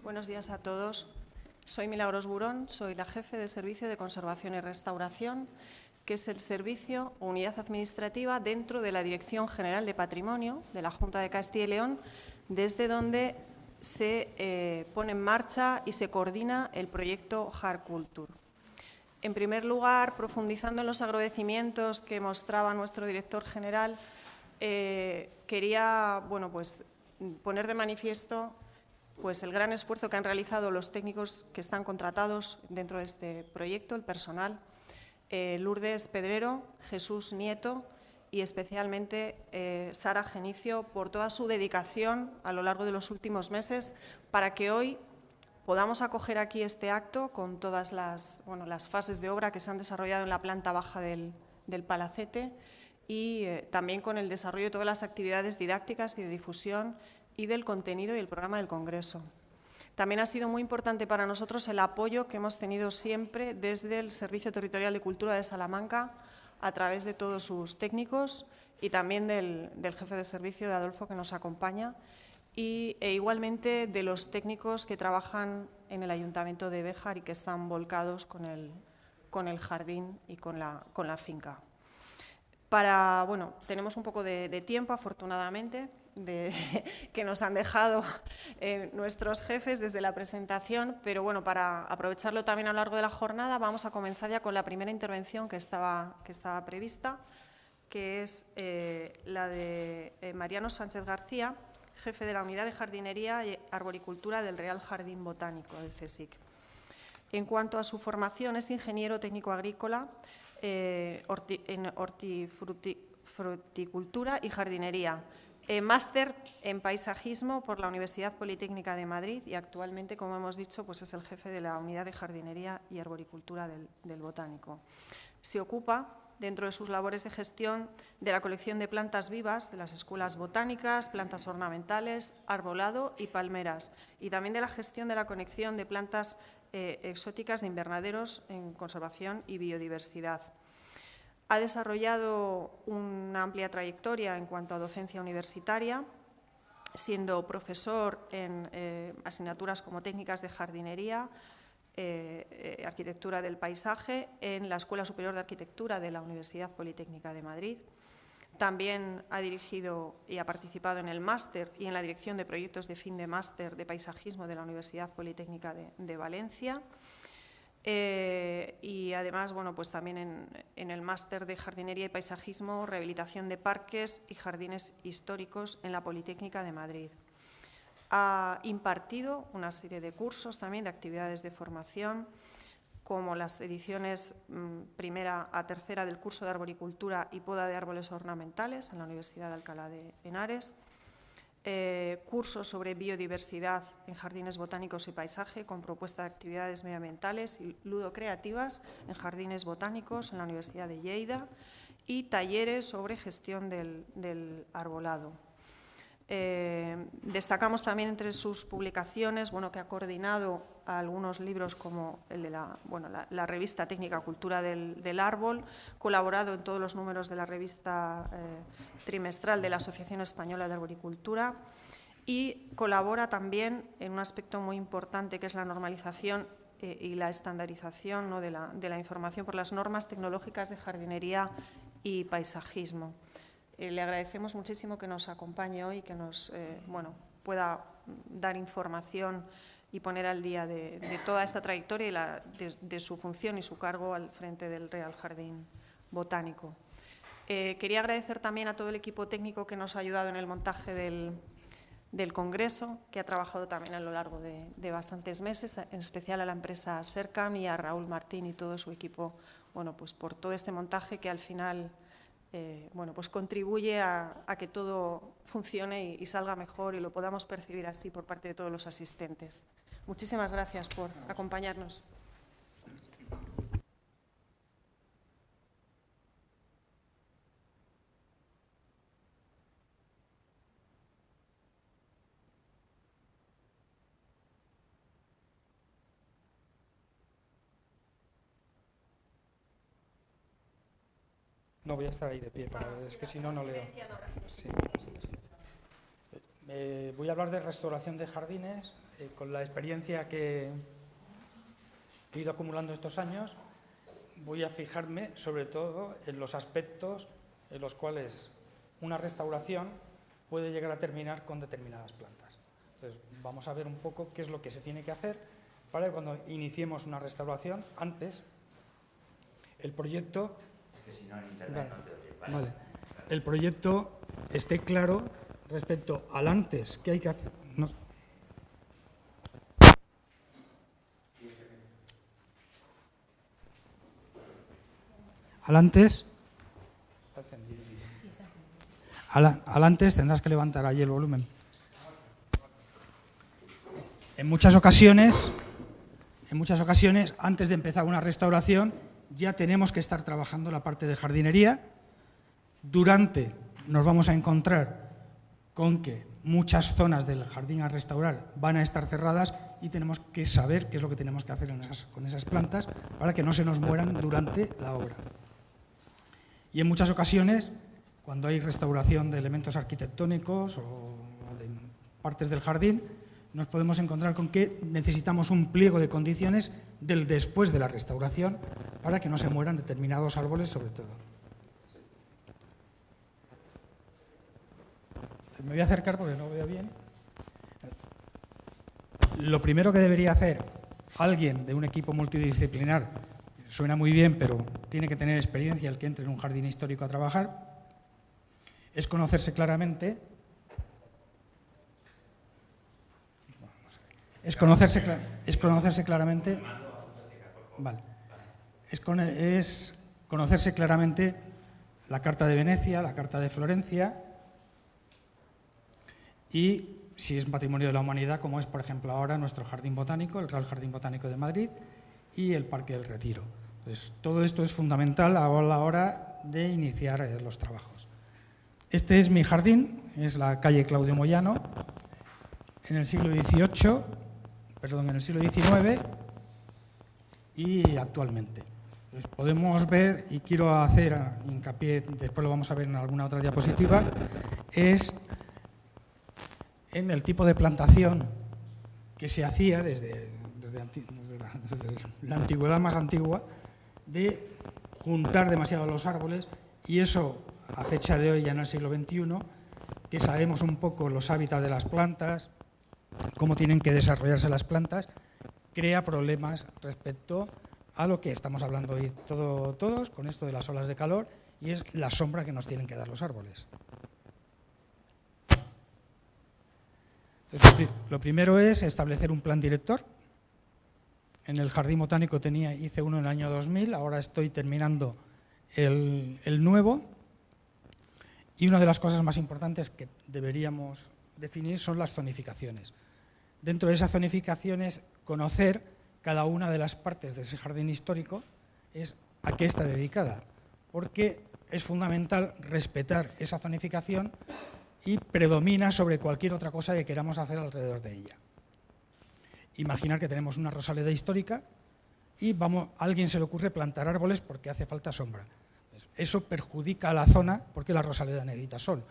Buenos días a todos. Soy Milagros Burón, soy la jefe de Servicio de Conservación y Restauración, que es el servicio o unidad administrativa dentro de la Dirección General de Patrimonio de la Junta de Castilla y León, desde donde se pone en marcha y se coordina el proyecto Jarcultur. En primer lugar, profundizando en los agradecimientos que mostraba nuestro director general, quería poner de manifiesto el gran esfuerzo que han realizado los técnicos que están contratados dentro de este proyecto, el personal, Lourdes Pedrero, Jesús Nieto y especialmente Sara Genicio, por toda su dedicación a lo largo de los últimos meses para que hoy podamos acoger aquí este acto con todas las fases de obra que se han desarrollado en la planta baja del palacete y también con el desarrollo de todas las actividades didácticas y de difusión y del contenido y el programa del Congreso. También ha sido muy importante para nosotros el apoyo que hemos tenido siempre desde el Servicio Territorial de Cultura de Salamanca, a través de todos sus técnicos y también del jefe de servicio, de Adolfo, que nos acompaña, e igualmente de los técnicos que trabajan en el Ayuntamiento de Béjar y que están volcados con el jardín y con la finca. Tenemos un poco de tiempo, afortunadamente, que nos han dejado nuestros jefes desde la presentación, pero bueno, para aprovecharlo también a lo largo de la jornada, vamos a comenzar ya con la primera intervención que estaba prevista, que es la de Mariano Sánchez García, jefe de la Unidad de Jardinería y Arboricultura del Real Jardín Botánico del CSIC. En cuanto a su formación, es ingeniero técnico agrícola en hortifruticultura y jardinería, máster en paisajismo por la Universidad Politécnica de Madrid y actualmente, como hemos dicho, es el jefe de la Unidad de Jardinería y Arboricultura del Botánico. Se ocupa, dentro de sus labores de gestión, de la colección de plantas vivas de las escuelas botánicas, plantas ornamentales, arbolado y palmeras, y también de la gestión de la conexión de plantas exóticas de invernaderos en conservación y biodiversidad. Ha desarrollado una amplia trayectoria en cuanto a docencia universitaria, siendo profesor en asignaturas como técnicas de jardinería, arquitectura del paisaje, en la Escuela Superior de Arquitectura de la Universidad Politécnica de Madrid. También ha dirigido y ha participado en el máster y en la dirección de proyectos de fin de máster de paisajismo de la Universidad Politécnica de Valencia. Y además, también en el máster de jardinería y paisajismo, rehabilitación de parques y jardines históricos en la Politécnica de Madrid. Ha impartido una serie de cursos también, de actividades de formación, como las ediciones primera a tercera del curso de arboricultura y poda de árboles ornamentales en la Universidad de Alcalá de Henares, cursos sobre biodiversidad en jardines botánicos y paisaje con propuesta de actividades medioambientales y ludocreativas en jardines botánicos en la Universidad de Lleida y talleres sobre gestión del arbolado. Destacamos también entre sus publicaciones que ha coordinado algunos libros como el de la revista técnica Cultura del Árbol, colaborado en todos los números de la revista trimestral de la Asociación Española de Arboricultura y colabora también en un aspecto muy importante que es la normalización y la estandarización de la información por las normas tecnológicas de jardinería y paisajismo. Le agradecemos muchísimo que nos acompañe hoy y que nos pueda dar información y poner al día de toda esta trayectoria y de su función y su cargo al frente del Real Jardín Botánico. Quería agradecer también a todo el equipo técnico que nos ha ayudado en el montaje del Congreso, que ha trabajado también a lo largo de bastantes meses, en especial a la empresa Sercam y a Raúl Martín y todo su equipo, por todo este montaje que al final contribuye a que todo funcione y salga mejor y lo podamos percibir así por parte de todos los asistentes. Muchísimas gracias por acompañarnos. No, voy a estar ahí de pie, es que si no, no leo. Sí. Voy a hablar de restauración de jardines con la experiencia que he ido acumulando estos años, voy a fijarme sobre todo en los aspectos en los cuales una restauración puede llegar a terminar con determinadas plantas. Entonces, vamos a ver un poco qué es lo que se tiene que hacer para que cuando iniciemos una restauración, antes, el proyecto... Es que si no en internet no te oye, ¿vale? Vale. El proyecto esté claro respecto al antes que hay que hacer. No. Al antes. Al antes tendrás que levantar ahí el volumen. En muchas ocasiones, antes de empezar una restauración, ya tenemos que estar trabajando la parte de jardinería. Durante nos vamos a encontrar con que muchas zonas del jardín a restaurar van a estar cerradas y tenemos que saber qué es lo que tenemos que hacer con esas plantas para que no se nos mueran durante la obra. Y en muchas ocasiones, cuando hay restauración de elementos arquitectónicos o de partes del jardín, nos podemos encontrar con que necesitamos un pliego de condiciones del después de la restauración para que no se mueran determinados árboles, sobre todo. Me voy a acercar porque no veo bien. Lo primero que debería hacer alguien de un equipo multidisciplinar, suena muy bien, pero tiene que tener experiencia el que entre en un jardín histórico a trabajar, es conocerse claramente. Es conocerse claramente. Vale. Es conocerse claramente la Carta de Venecia, la Carta de Florencia y si es Patrimonio de la Humanidad, como es, por ejemplo, ahora nuestro Jardín Botánico, el Real Jardín Botánico de Madrid y el Parque del Retiro. Entonces, todo esto es fundamental a la hora de iniciar los trabajos. Este es mi jardín, es la calle Claudio Moyano, en el siglo XIX y actualmente. Pues podemos ver, y quiero hacer hincapié, después lo vamos a ver en alguna otra diapositiva, es en el tipo de plantación que se hacía desde la antigüedad más antigua, de juntar demasiado los árboles, y eso a fecha de hoy, ya en el siglo XXI, que sabemos un poco los hábitats de las plantas, cómo tienen que desarrollarse las plantas, crea problemas respecto a lo que estamos hablando hoy todos con esto de las olas de calor, y es la sombra que nos tienen que dar los árboles. Entonces, lo primero es establecer un plan director. En el Jardín Botánico hice uno en el año 2000, ahora estoy terminando el nuevo. Y una de las cosas más importantes que deberíamos definir son las zonificaciones. Dentro de esas zonificaciones, conocer cada una de las partes de ese jardín histórico es a qué está dedicada, porque es fundamental respetar esa zonificación y predomina sobre cualquier otra cosa que queramos hacer alrededor de ella. Imaginar que tenemos una rosaleda histórica y a alguien se le ocurre plantar árboles porque hace falta sombra. Eso perjudica a la zona porque la rosaleda necesita sol.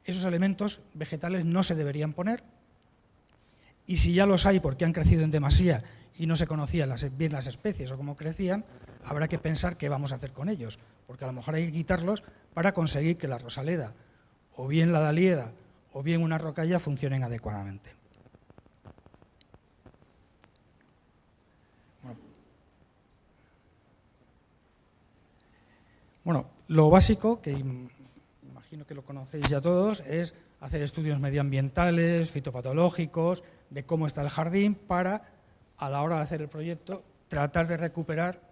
Esos elementos vegetales no se deberían poner, y si ya los hay porque han crecido en demasía y no se conocían bien las especies o cómo crecían, habrá que pensar qué vamos a hacer con ellos, porque a lo mejor hay que quitarlos para conseguir que la rosaleda, o bien la dalieda, o bien una rocalla funcionen adecuadamente. Bueno, lo básico, que imagino que lo conocéis ya todos, es hacer estudios medioambientales, fitopatológicos, de cómo está el jardín, para, a la hora de hacer el proyecto, tratar de recuperar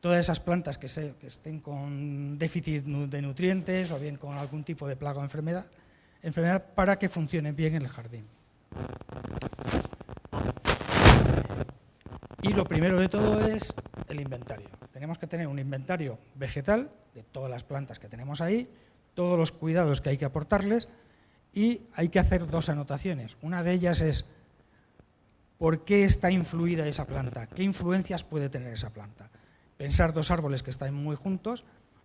todas esas plantas que estén con déficit de nutrientes o bien con algún tipo de plaga o enfermedad para que funcionen bien en el jardín. Y lo primero de todo es el inventario. Tenemos que tener un inventario vegetal de todas las plantas que tenemos ahí, todos los cuidados que hay que aportarles, y hay que hacer dos anotaciones. Una de ellas es ¿por qué está influida esa planta? ¿Qué influencias puede tener esa planta? Pensar dos árboles que están muy juntos,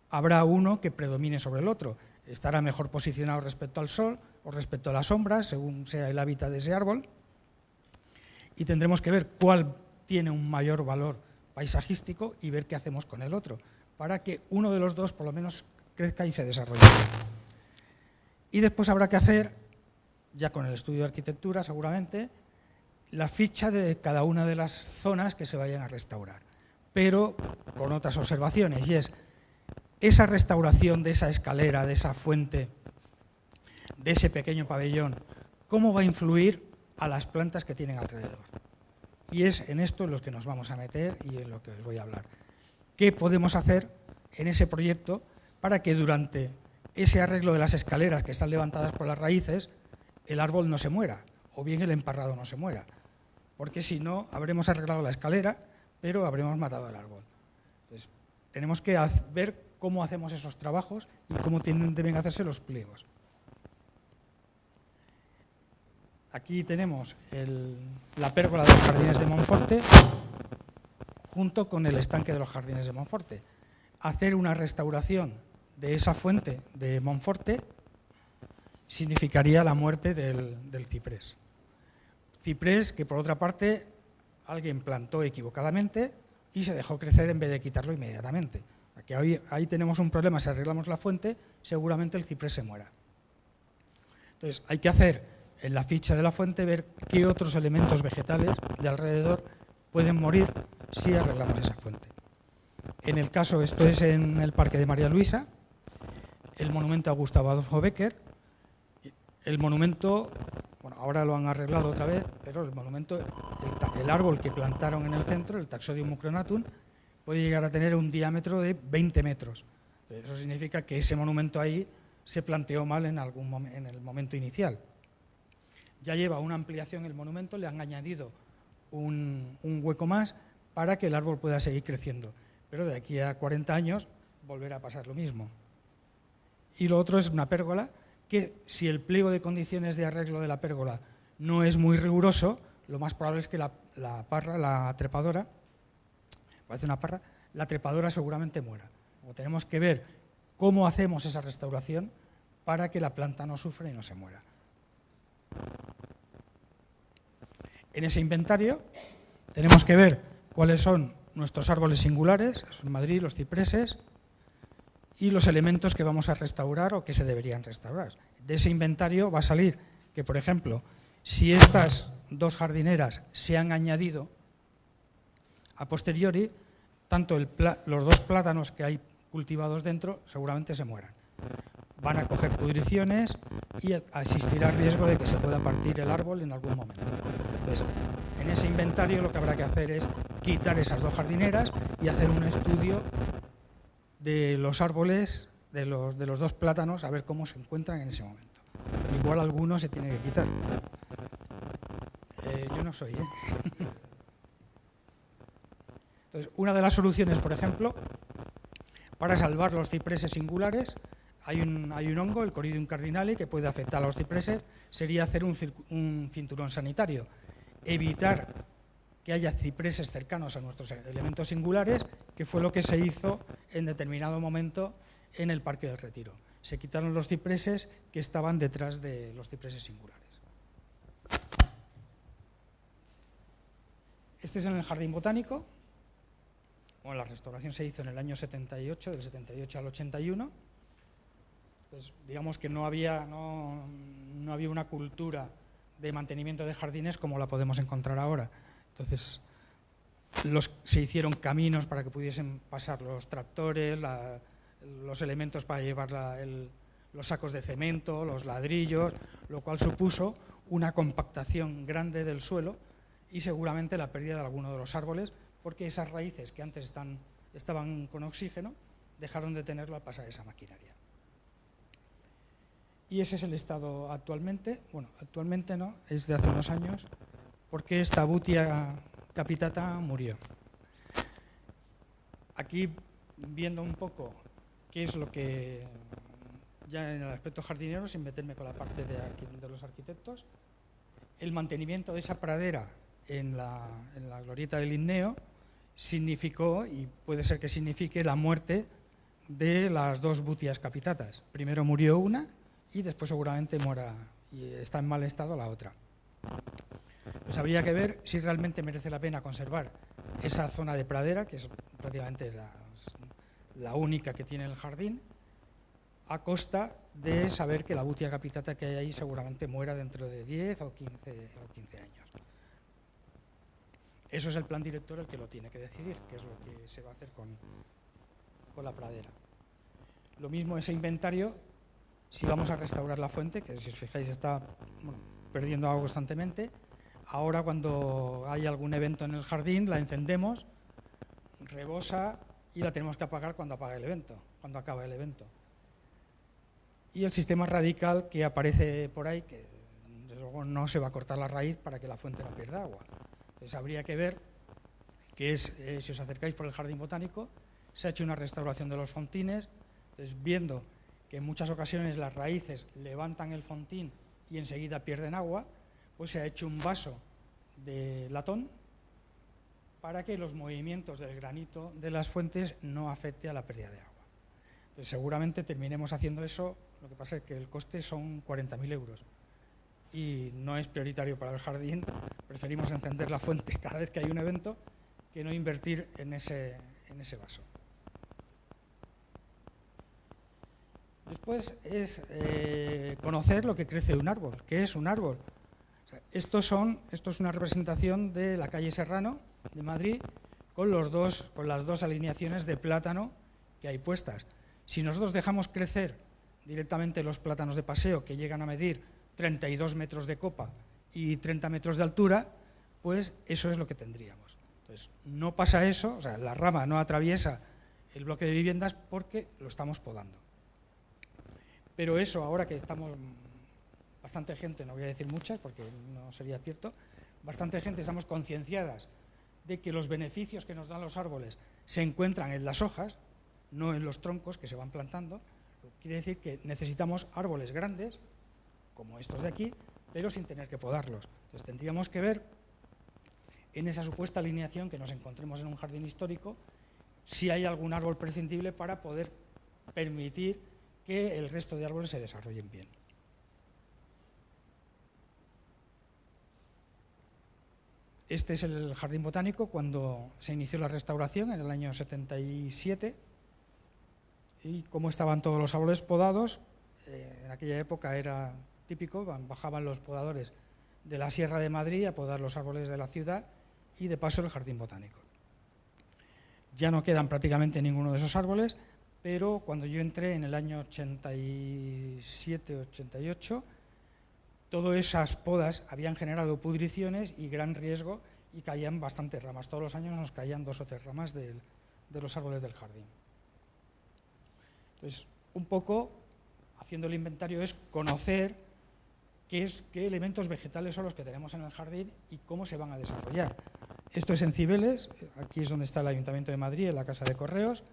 habrá uno que predomine sobre el otro. Estará mejor posicionado respecto al sol o respecto a la sombra, según sea el hábitat de ese árbol. y tendremos que ver cuál tiene un mayor valor paisajístico y ver qué hacemos con el otro, para que uno de los dos por lo menos crezca y se desarrolle. Y después habrá que hacer, ya con el estudio de arquitectura seguramente, la ficha de cada una de las zonas que se vayan a restaurar, pero con otras observaciones, y es esa restauración de esa escalera, de esa fuente, de ese pequeño pabellón, cómo va a influir a las plantas que tienen alrededor. Y es en esto en lo que nos vamos a meter y en lo que os voy a hablar. ¿Qué podemos hacer en ese proyecto para que durante ese arreglo de las escaleras que están levantadas por las raíces, el árbol no se muera, o bien el emparrado no se muera? Porque si no, habremos arreglado la escalera, pero habremos matado al árbol. Entonces, tenemos que ver cómo hacemos esos trabajos y cómo deben hacerse los pliegos. Aquí tenemos la pérgola de los Jardines de Monforte junto con el estanque de los Jardines de Monforte. Hacer una restauración de esa fuente de Monforte significaría la muerte del ciprés. Ciprés que, por otra parte, alguien plantó equivocadamente y se dejó crecer en vez de quitarlo inmediatamente. Que ahí tenemos un problema. Si arreglamos la fuente, seguramente el ciprés se muera. Entonces, hay que hacer en la ficha de la fuente, ver qué otros elementos vegetales de alrededor pueden morir si arreglamos esa fuente. En el caso, esto es en el Parque de María Luisa, el monumento a Gustavo Adolfo Bécquer. El monumento, bueno, ahora lo han arreglado otra vez, pero el monumento, el árbol que plantaron en el centro, el Taxodium mucronatum, puede llegar a tener un diámetro de 20 metros. Eso significa que ese monumento ahí se planteó mal en el momento inicial. Ya lleva una ampliación el monumento, le han añadido un hueco más para que el árbol pueda seguir creciendo. Pero de aquí a 40 años volverá a pasar lo mismo. Y lo otro es una pérgola que, si el pliego de condiciones de arreglo de la pérgola no es muy riguroso, lo más probable es que la trepadora, parece una parra, la trepadora seguramente muera. Tenemos que ver cómo hacemos esa restauración para que la planta no sufra y no se muera. En ese inventario tenemos que ver cuáles son nuestros árboles singulares, en Madrid los cipreses, y los elementos que vamos a restaurar o que se deberían restaurar. De ese inventario va a salir que, por ejemplo, si estas dos jardineras se han añadido a posteriori, tanto los dos plátanos que hay cultivados dentro seguramente se mueran. Van a coger pudriciones y existirá riesgo de que se pueda partir el árbol en algún momento. Entonces, en ese inventario lo que habrá que hacer es quitar esas dos jardineras y hacer un estudio de los árboles, de los dos plátanos, a ver cómo se encuentran en ese momento. Igual alguno se tiene que quitar. Yo no soy, Entonces, una de las soluciones, por ejemplo, para salvar los cipreses singulares, hay un hongo, el Coridium cardinale, que puede afectar a los cipreses, sería hacer un cinturón sanitario, evitar que haya cipreses cercanos a nuestros elementos singulares, que fue lo que se hizo en determinado momento en el Parque del Retiro. Se quitaron los cipreses que estaban detrás de los cipreses singulares. Este es en el Jardín Botánico. Bueno, la restauración se hizo en el año 78, del 78 al 81. Pues digamos que no había una cultura de mantenimiento de jardines como la podemos encontrar ahora. Entonces, se hicieron caminos para que pudiesen pasar los tractores, los elementos para llevar los sacos de cemento, los ladrillos, lo cual supuso una compactación grande del suelo y seguramente la pérdida de alguno de los árboles, porque esas raíces que antes estaban con oxígeno dejaron de tenerlo al pasar esa maquinaria. Y ese es el estado actualmente. Bueno, actualmente no, es de hace unos años, porque esta Butia capitata murió. Aquí, viendo un poco qué es lo que, ya en el aspecto jardinero, sin meterme con la parte de los arquitectos, el mantenimiento de esa pradera en la glorieta del Linneo significó, y puede ser que signifique, la muerte de las dos Butias capitatas. Primero murió una y después seguramente muera y está en mal estado la otra. Pues habría que ver si realmente merece la pena conservar esa zona de pradera, que es prácticamente la única que tiene el jardín, a costa de saber que la Butia capitata que hay ahí seguramente muera dentro de 10 o 15 años. Eso es el plan director el que lo tiene que decidir, qué es lo que se va a hacer con la pradera. Lo mismo ese inventario, si vamos a restaurar la fuente, que si os fijáis está perdiendo agua constantemente. Ahora cuando hay algún evento en el jardín la encendemos, rebosa y la tenemos que apagar cuando acaba el evento. Y el sistema radical que aparece por ahí, que desde luego no se va a cortar la raíz para que la fuente no pierda agua. Entonces habría que ver que es, si os acercáis por el jardín botánico, se ha hecho una restauración de los fontines, entonces viendo que en muchas ocasiones las raíces levantan el fontín y enseguida pierden agua, pues se ha hecho un vaso de latón para que los movimientos del granito de las fuentes no afecte a la pérdida de agua. Entonces, seguramente terminemos haciendo eso, lo que pasa es que el coste son 40.000 euros y no es prioritario para el jardín, preferimos encender la fuente cada vez que hay un evento que no invertir en ese vaso. Después es conocer lo que crece de un árbol. ¿Qué es un árbol? O sea, esto es una representación de la calle Serrano de Madrid con las dos alineaciones de plátano que hay puestas. Si nosotros dejamos crecer directamente los plátanos de paseo, que llegan a medir 32 metros de copa y 30 metros de altura, pues eso es lo que tendríamos. Entonces, no pasa eso, o sea, la rama no atraviesa el bloque de viviendas porque lo estamos podando. Pero eso, ahora que estamos, bastante gente, no voy a decir muchas porque no sería cierto, bastante gente estamos concienciadas de que los beneficios que nos dan los árboles se encuentran en las hojas, no en los troncos que se van plantando. Quiere decir que necesitamos árboles grandes, como estos de aquí, pero sin tener que podarlos. Entonces tendríamos que ver, en esa supuesta alineación que nos encontremos en un jardín histórico, si hay algún árbol prescindible para poder permitir que el resto de árboles se desarrollen bien. Este es el jardín botánico cuando se inició la restauración en el año 77 y como estaban todos los árboles podados, en aquella época era típico, bajaban los podadores de la Sierra de Madrid a podar los árboles de la ciudad y de paso el jardín botánico. Ya no quedan prácticamente ninguno de esos árboles, pero cuando yo entré en el año 87-88, todas esas podas habían generado pudriciones y gran riesgo y caían bastantes ramas. Todos los años nos caían 2 o 3 ramas de los árboles del jardín. Entonces, un poco, haciendo el inventario, es conocer qué elementos vegetales son los que tenemos en el jardín y cómo se van a desarrollar. Esto es en Cibeles, aquí es donde está el Ayuntamiento de Madrid, en la Casa de Correos,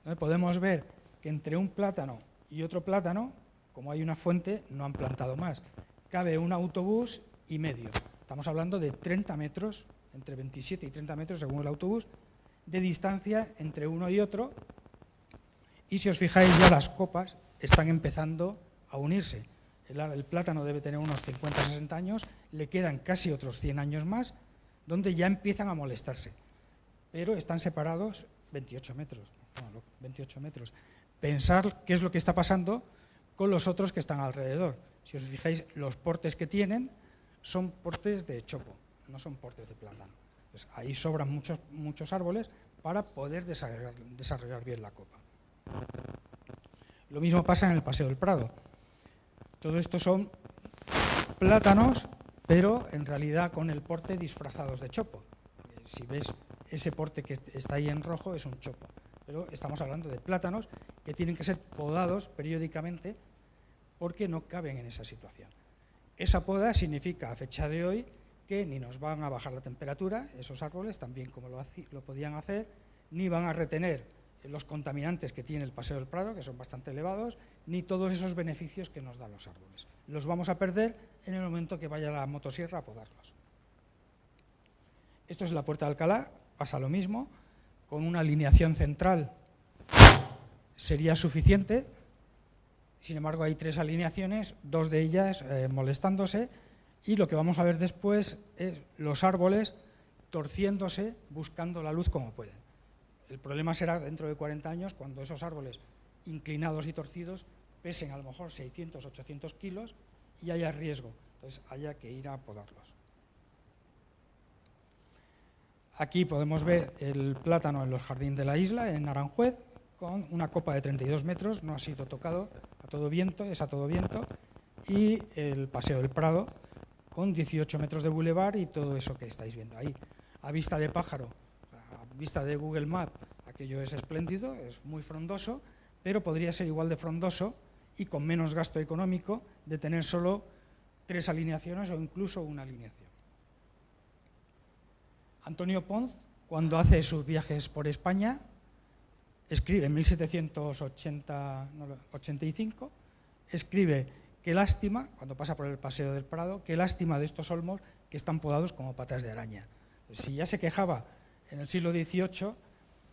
donde podemos ver que entre un plátano y otro plátano, como hay una fuente, no han plantado más. Cabe un autobús y medio. Estamos hablando de 30 metros, entre 27 y 30 metros según el autobús, de distancia entre uno y otro. Y si os fijáis, ya las copas están empezando a unirse. El plátano debe tener unos 50-60 años, le quedan casi otros 100 años más, donde ya empiezan a molestarse. Pero están separados 28 metros. Bueno, 28 metros. Pensar qué es lo que está pasando con los otros que están alrededor. Si os fijáis, los portes que tienen son portes de chopo, no son portes de plátano. Pues ahí sobran muchos árboles para poder desarrollar bien la copa. Lo mismo pasa en el Paseo del Prado. Todo esto son plátanos, pero en realidad con el porte disfrazados de chopo. Si ves ese porte que está ahí en rojo es un chopo, pero estamos hablando de plátanos que tienen que ser podados periódicamente porque no caben en esa situación. Esa poda significa a fecha de hoy que ni nos van a bajar la temperatura, esos árboles, también como lo podían hacer, ni van a retener los contaminantes que tiene el Paseo del Prado, que son bastante elevados, ni todos esos beneficios que nos dan los árboles. Los vamos a perder en el momento que vaya la motosierra a podarlos. Esto es la Puerta de Alcalá, pasa lo mismo, con una alineación central sería suficiente. Sin embargo, hay 3 alineaciones, 2 de ellas molestándose Y lo que vamos a ver después es los árboles torciéndose, buscando la luz como pueden. El problema será dentro de 40 años, cuando esos árboles inclinados y torcidos pesen a lo mejor 600, 800 kilos y haya riesgo, entonces haya que ir a podarlos. Aquí podemos ver el plátano en los jardines de la isla, en Aranjuez, con una copa de 32 metros, no ha sido tocado, a todo viento, es a todo viento, y el Paseo del Prado, con 18 metros de bulevar y todo eso que estáis viendo ahí. A vista de pájaro, a vista de Google Maps, aquello es espléndido, es muy frondoso, pero podría ser igual de frondoso y con menos gasto económico de tener solo 3 alineaciones o incluso una alineación. Antonio Ponz, cuando hace sus viajes por España, escribe en 1785, escribe: qué lástima, cuando pasa por el Paseo del Prado, qué lástima de estos olmos que están podados como patas de araña. Si ya se quejaba en el siglo XVIII,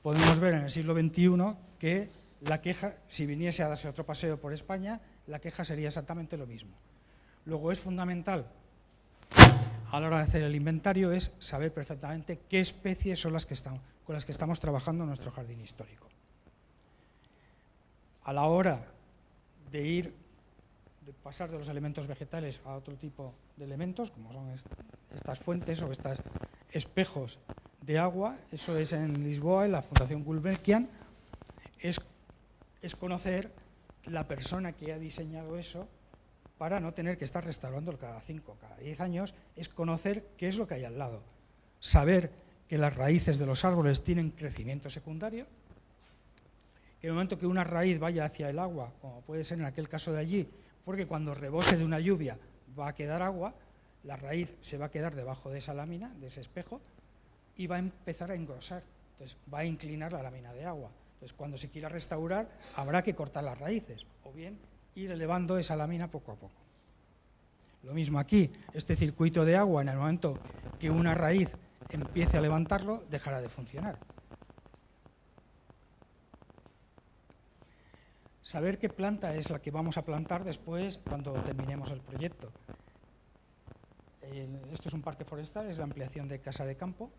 podemos ver en el siglo XXI que la queja, si viniese a darse otro paseo por España, la queja sería exactamente lo mismo. Luego es fundamental, a la hora de hacer el inventario, es saber perfectamente qué especies son las que con las que estamos trabajando en nuestro jardín histórico. A la hora de pasar de los elementos vegetales a otro tipo de elementos, como son estas fuentes o estos espejos de agua, eso es en Lisboa, en la Fundación Gulbenkian, es conocer la persona que ha diseñado eso para no tener que estar restaurándolo cada 5, cada 10 años, es conocer qué es lo que hay al lado, saber que las raíces de los árboles tienen crecimiento secundario, que en el momento que una raíz vaya hacia el agua, como puede ser en aquel caso de allí, porque cuando rebose de una lluvia va a quedar agua, la raíz se va a quedar debajo de esa lámina, de ese espejo, y va a empezar a engrosar, entonces va a inclinar la lámina de agua. Entonces, cuando se quiera restaurar, habrá que cortar las raíces, o bien ir elevando esa lámina poco a poco. Lo mismo aquí, este circuito de agua, en el momento que una raíz empiece a levantarlo, dejará de funcionar. Saber qué planta es la que vamos a plantar después cuando terminemos el proyecto. Esto es un parque forestal, es la ampliación de Casa de Campo,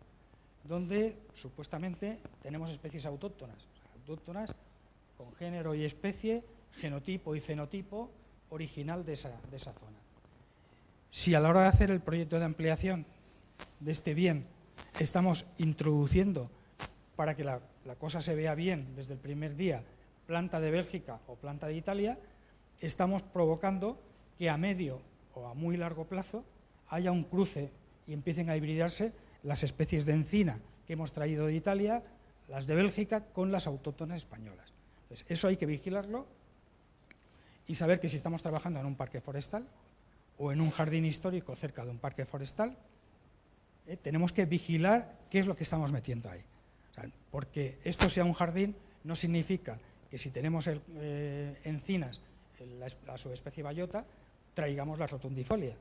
donde supuestamente tenemos especies autóctonas con género y especie, genotipo y fenotipo original de esa zona. Si a la hora de hacer el proyecto de ampliación de este bien estamos introduciendo, para que la cosa se vea bien desde el primer día, planta de Bélgica o planta de Italia, estamos provocando que a medio o a muy largo plazo haya un cruce y empiecen a hibridarse las especies de encina que hemos traído de Italia, las de Bélgica, con las autóctonas españolas. Entonces, eso hay que vigilarlo y saber que si estamos trabajando en un parque forestal o en un jardín histórico cerca de un parque forestal, tenemos que vigilar qué es lo que estamos metiendo ahí. O sea, porque esto sea un jardín no significa que si tenemos encinas, la subespecie bayota, traigamos la rotundifolia.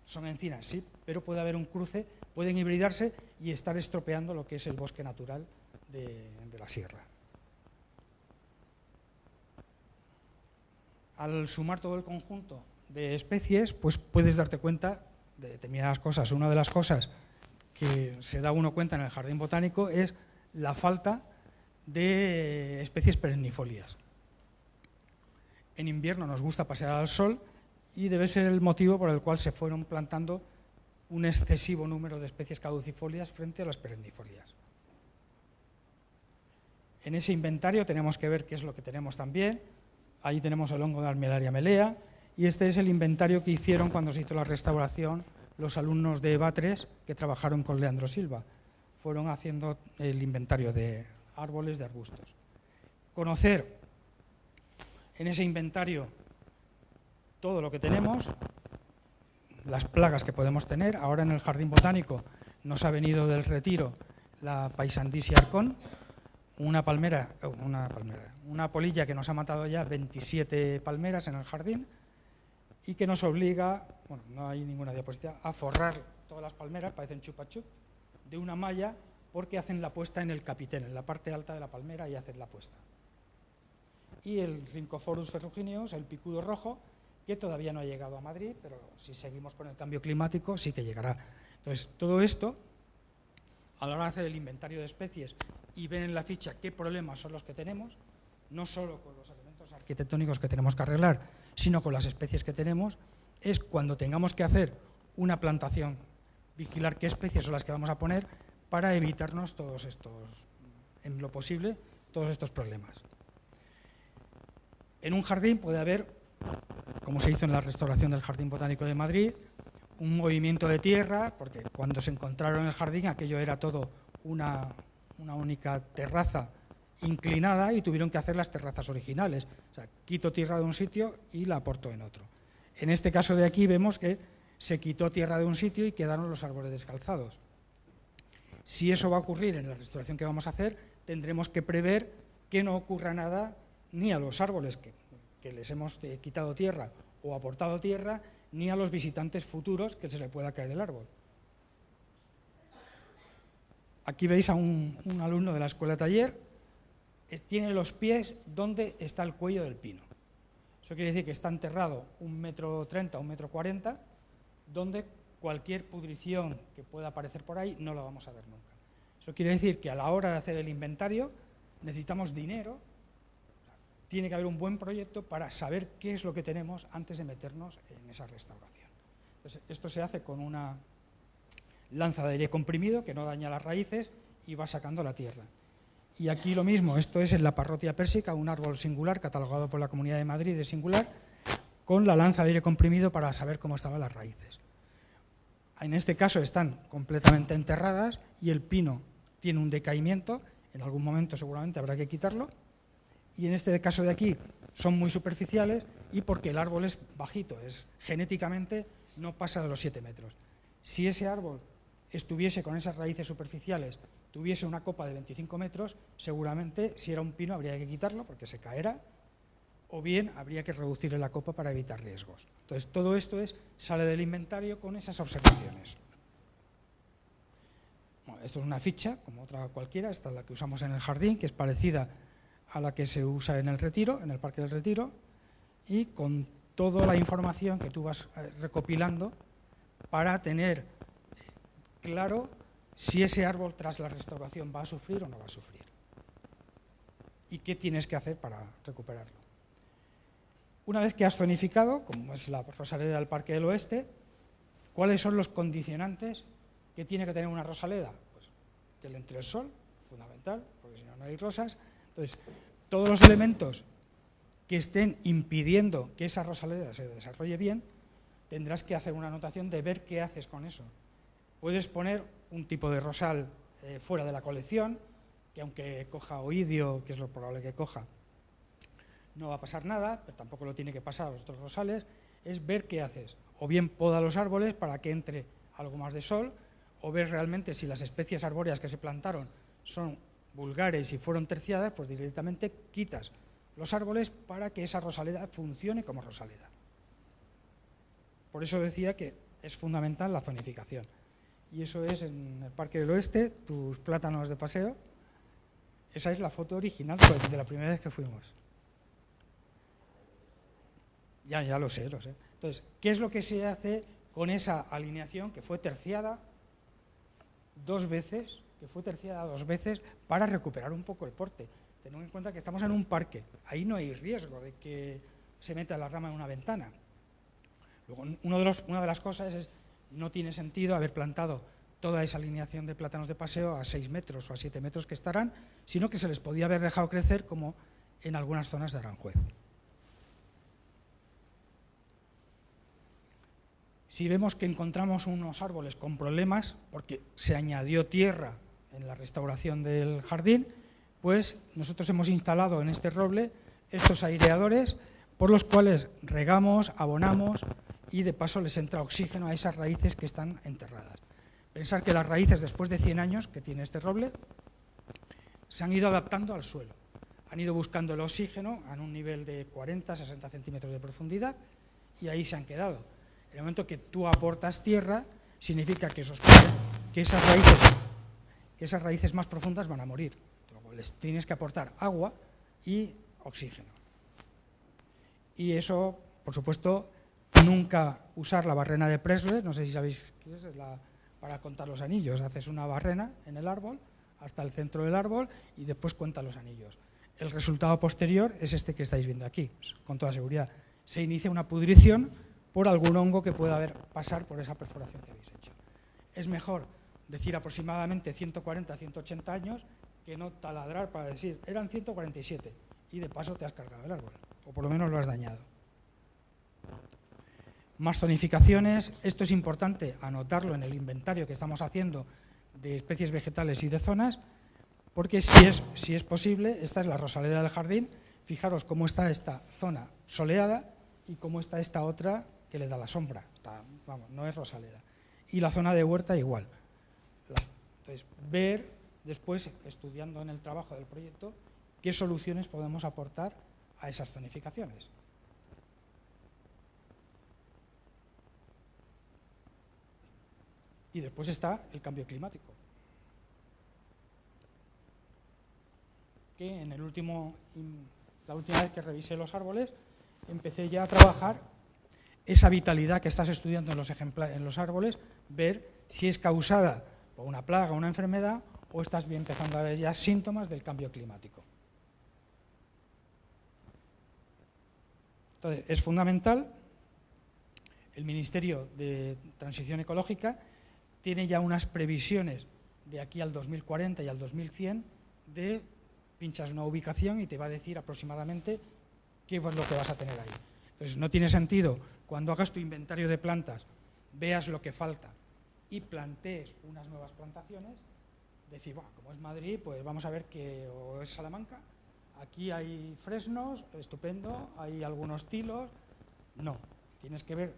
Son encinas, sí, pero puede haber un cruce, pueden hibridarse y estar estropeando lo que es el bosque natural de la sierra. Al sumar todo el conjunto de especies, pues puedes darte cuenta de determinadas cosas. Una de las cosas que se da uno cuenta en el jardín botánico es la falta de especies perennifolias. En invierno nos gusta pasear al sol y debe ser el motivo por el cual se fueron plantando un excesivo número de especies caducifolias frente a las perennifolias. En ese inventario tenemos que ver qué es lo que tenemos también. Ahí tenemos el hongo de Armillaria melea y este es el inventario que hicieron cuando se hizo la restauración los alumnos de EVA3 que trabajaron con Leandro Silva. Fueron haciendo el inventario de árboles, de arbustos. Conocer en ese inventario todo lo que tenemos, las plagas que podemos tener. Ahora en el jardín botánico nos ha venido del retiro la Paisandisia arcon, una polilla que nos ha matado ya 27 palmeras en el jardín y que nos obliga, bueno, no hay ninguna diapositiva, a forrar todas las palmeras, parecen chupa chup, de una malla porque hacen la puesta en el capitel, en la parte alta de la palmera y hacen la puesta. Y el Rhynchophorus ferrugineus, el picudo rojo, que todavía no ha llegado a Madrid, pero si seguimos con el cambio climático sí que llegará. Entonces, todo esto, a la hora de hacer el inventario de especies y ver en la ficha qué problemas son los que tenemos, no solo con los elementos arquitectónicos que tenemos que arreglar, sino con las especies que tenemos, es cuando tengamos que hacer una plantación, vigilar qué especies son las que vamos a poner para evitarnos todos estos, en lo posible, todos estos problemas. En un jardín puede haber, como se hizo en la restauración del Jardín Botánico de Madrid, un movimiento de tierra, porque cuando se encontraron en el jardín aquello era todo una única terraza inclinada y tuvieron que hacer las terrazas originales. O sea, quito tierra de un sitio y la aporto en otro. En este caso de aquí vemos que se quitó tierra de un sitio y quedaron los árboles descalzados. Si eso va a ocurrir en la restauración que vamos a hacer, tendremos que prever que no ocurra nada ni a los árboles que les hemos quitado tierra o aportado tierra, ni a los visitantes futuros que se le pueda caer el árbol. Aquí veis a un alumno de la escuela taller, tiene los pies donde está el cuello del pino. Eso quiere decir que está enterrado 1,30 metros, 1,40 metros, donde cualquier pudrición que pueda aparecer por ahí no la vamos a ver nunca. Eso quiere decir que a la hora de hacer el inventario necesitamos dinero, tiene que haber un buen proyecto para saber qué es lo que tenemos antes de meternos en esa restauración. Entonces, esto se hace con una lanza de aire comprimido que no daña las raíces y va sacando la tierra. Y aquí lo mismo, esto es en la Parrotia pérsica, un árbol singular catalogado por la Comunidad de Madrid de singular, con la lanza de aire comprimido para saber cómo estaban las raíces. En este caso están completamente enterradas y el pino tiene un decaimiento, en algún momento seguramente habrá que quitarlo, y en este caso de aquí son muy superficiales y porque el árbol es bajito, genéticamente no pasa de los 7 metros. Si ese árbol estuviese con esas raíces superficiales, tuviese una copa de 25 metros, seguramente si era un pino habría que quitarlo porque se caerá, o bien habría que reducirle la copa para evitar riesgos. Entonces todo esto sale del inventario con esas observaciones. Bueno, esto es una ficha, como otra cualquiera, esta es la que usamos en el jardín, que es parecida a la que se usa en el Retiro, en el Parque del Retiro, y con toda la información que tú vas recopilando para tener claro si ese árbol tras la restauración va a sufrir o no va a sufrir. Y qué tienes que hacer para recuperarlo. Una vez que has zonificado, como es la rosaleda del Parque del Oeste, ¿cuáles son los condicionantes que tiene que tener una rosaleda? Pues que le entre el sol, fundamental, porque si no, no hay rosas. Entonces, todos los elementos que estén impidiendo que esa rosaleda se desarrolle bien, tendrás que hacer una anotación de ver qué haces con eso. Puedes poner un tipo de rosal fuera de la colección, que aunque coja oidio, que es lo probable que coja, no va a pasar nada, pero tampoco lo tiene que pasar a los otros rosales, es ver qué haces. O bien poda los árboles para que entre algo más de sol, o ver realmente si las especies arbóreas que se plantaron son vulgares y fueron terciadas, pues directamente quitas los árboles para que esa rosaleda funcione como rosaleda. Por eso decía que es fundamental la zonificación. Y eso es en el Parque del Oeste, tus plátanos de paseo. Esa es la foto original de la primera vez que fuimos. Ya lo sé, lo sé. Entonces, ¿qué es lo que se hace con esa alineación que fue terciada dos veces para recuperar un poco el porte? Tened en cuenta que estamos en un parque, ahí no hay riesgo de que se meta la rama en una ventana. Luego, una de las cosas es, no tiene sentido haber plantado toda esa alineación de plátanos de paseo a 6 metros o a 7 metros que estarán, sino que se les podía haber dejado crecer como en algunas zonas de Aranjuez. Si vemos que encontramos unos árboles con problemas, porque se añadió tierra en la restauración del jardín, pues nosotros hemos instalado en este roble estos aireadores por los cuales regamos, abonamos y de paso les entra oxígeno a esas raíces que están enterradas. Pensar que las raíces, después de 100 años que tiene este roble, se han ido adaptando al suelo. Han ido buscando el oxígeno a un nivel de 40-60 centímetros de profundidad y ahí se han quedado. En el momento que tú aportas tierra, significa que esas raíces más profundas van a morir. Luego les tienes que aportar agua y oxígeno. Y eso, por supuesto, nunca usar la barrena de Presley, no sé si sabéis qué es, para contar los anillos. Haces una barrena en el árbol, hasta el centro del árbol, y después cuenta los anillos. El resultado posterior es este que estáis viendo aquí, con toda seguridad. Se inicia una pudrición por algún hongo que pueda pasar por esa perforación que habéis hecho. Es mejor decir aproximadamente 140, 180 años que no taladrar para decir, eran 147, y de paso te has cargado el árbol, o por lo menos lo has dañado. Más zonificaciones. Esto es importante anotarlo en el inventario que estamos haciendo de especies vegetales y de zonas, porque si es posible, esta es la rosaleda del jardín. Fijaros cómo está esta zona soleada y cómo está esta otra que le da la sombra. Vamos, no es rosaleda. Y la zona de huerta igual. Entonces, ver después, estudiando en el trabajo del proyecto, qué soluciones podemos aportar a esas zonificaciones. Y después está el cambio climático, que la última vez que revisé los árboles, empecé ya a trabajar esa vitalidad que estás estudiando en los árboles, ver si es causada por una plaga o una enfermedad, o estás bien empezando a ver ya síntomas del cambio climático. Entonces, es fundamental. El Ministerio de Transición Ecológica tiene ya unas previsiones de aquí al 2040 y al 2100 de pinchas una ubicación y te va a decir aproximadamente qué es lo que vas a tener ahí. Entonces, no tiene sentido, cuando hagas tu inventario de plantas, veas lo que falta y plantees unas nuevas plantaciones, decir, bueno, como es Madrid, pues vamos a ver o es Salamanca, aquí hay fresnos, estupendo, hay algunos tilos. No, tienes que ver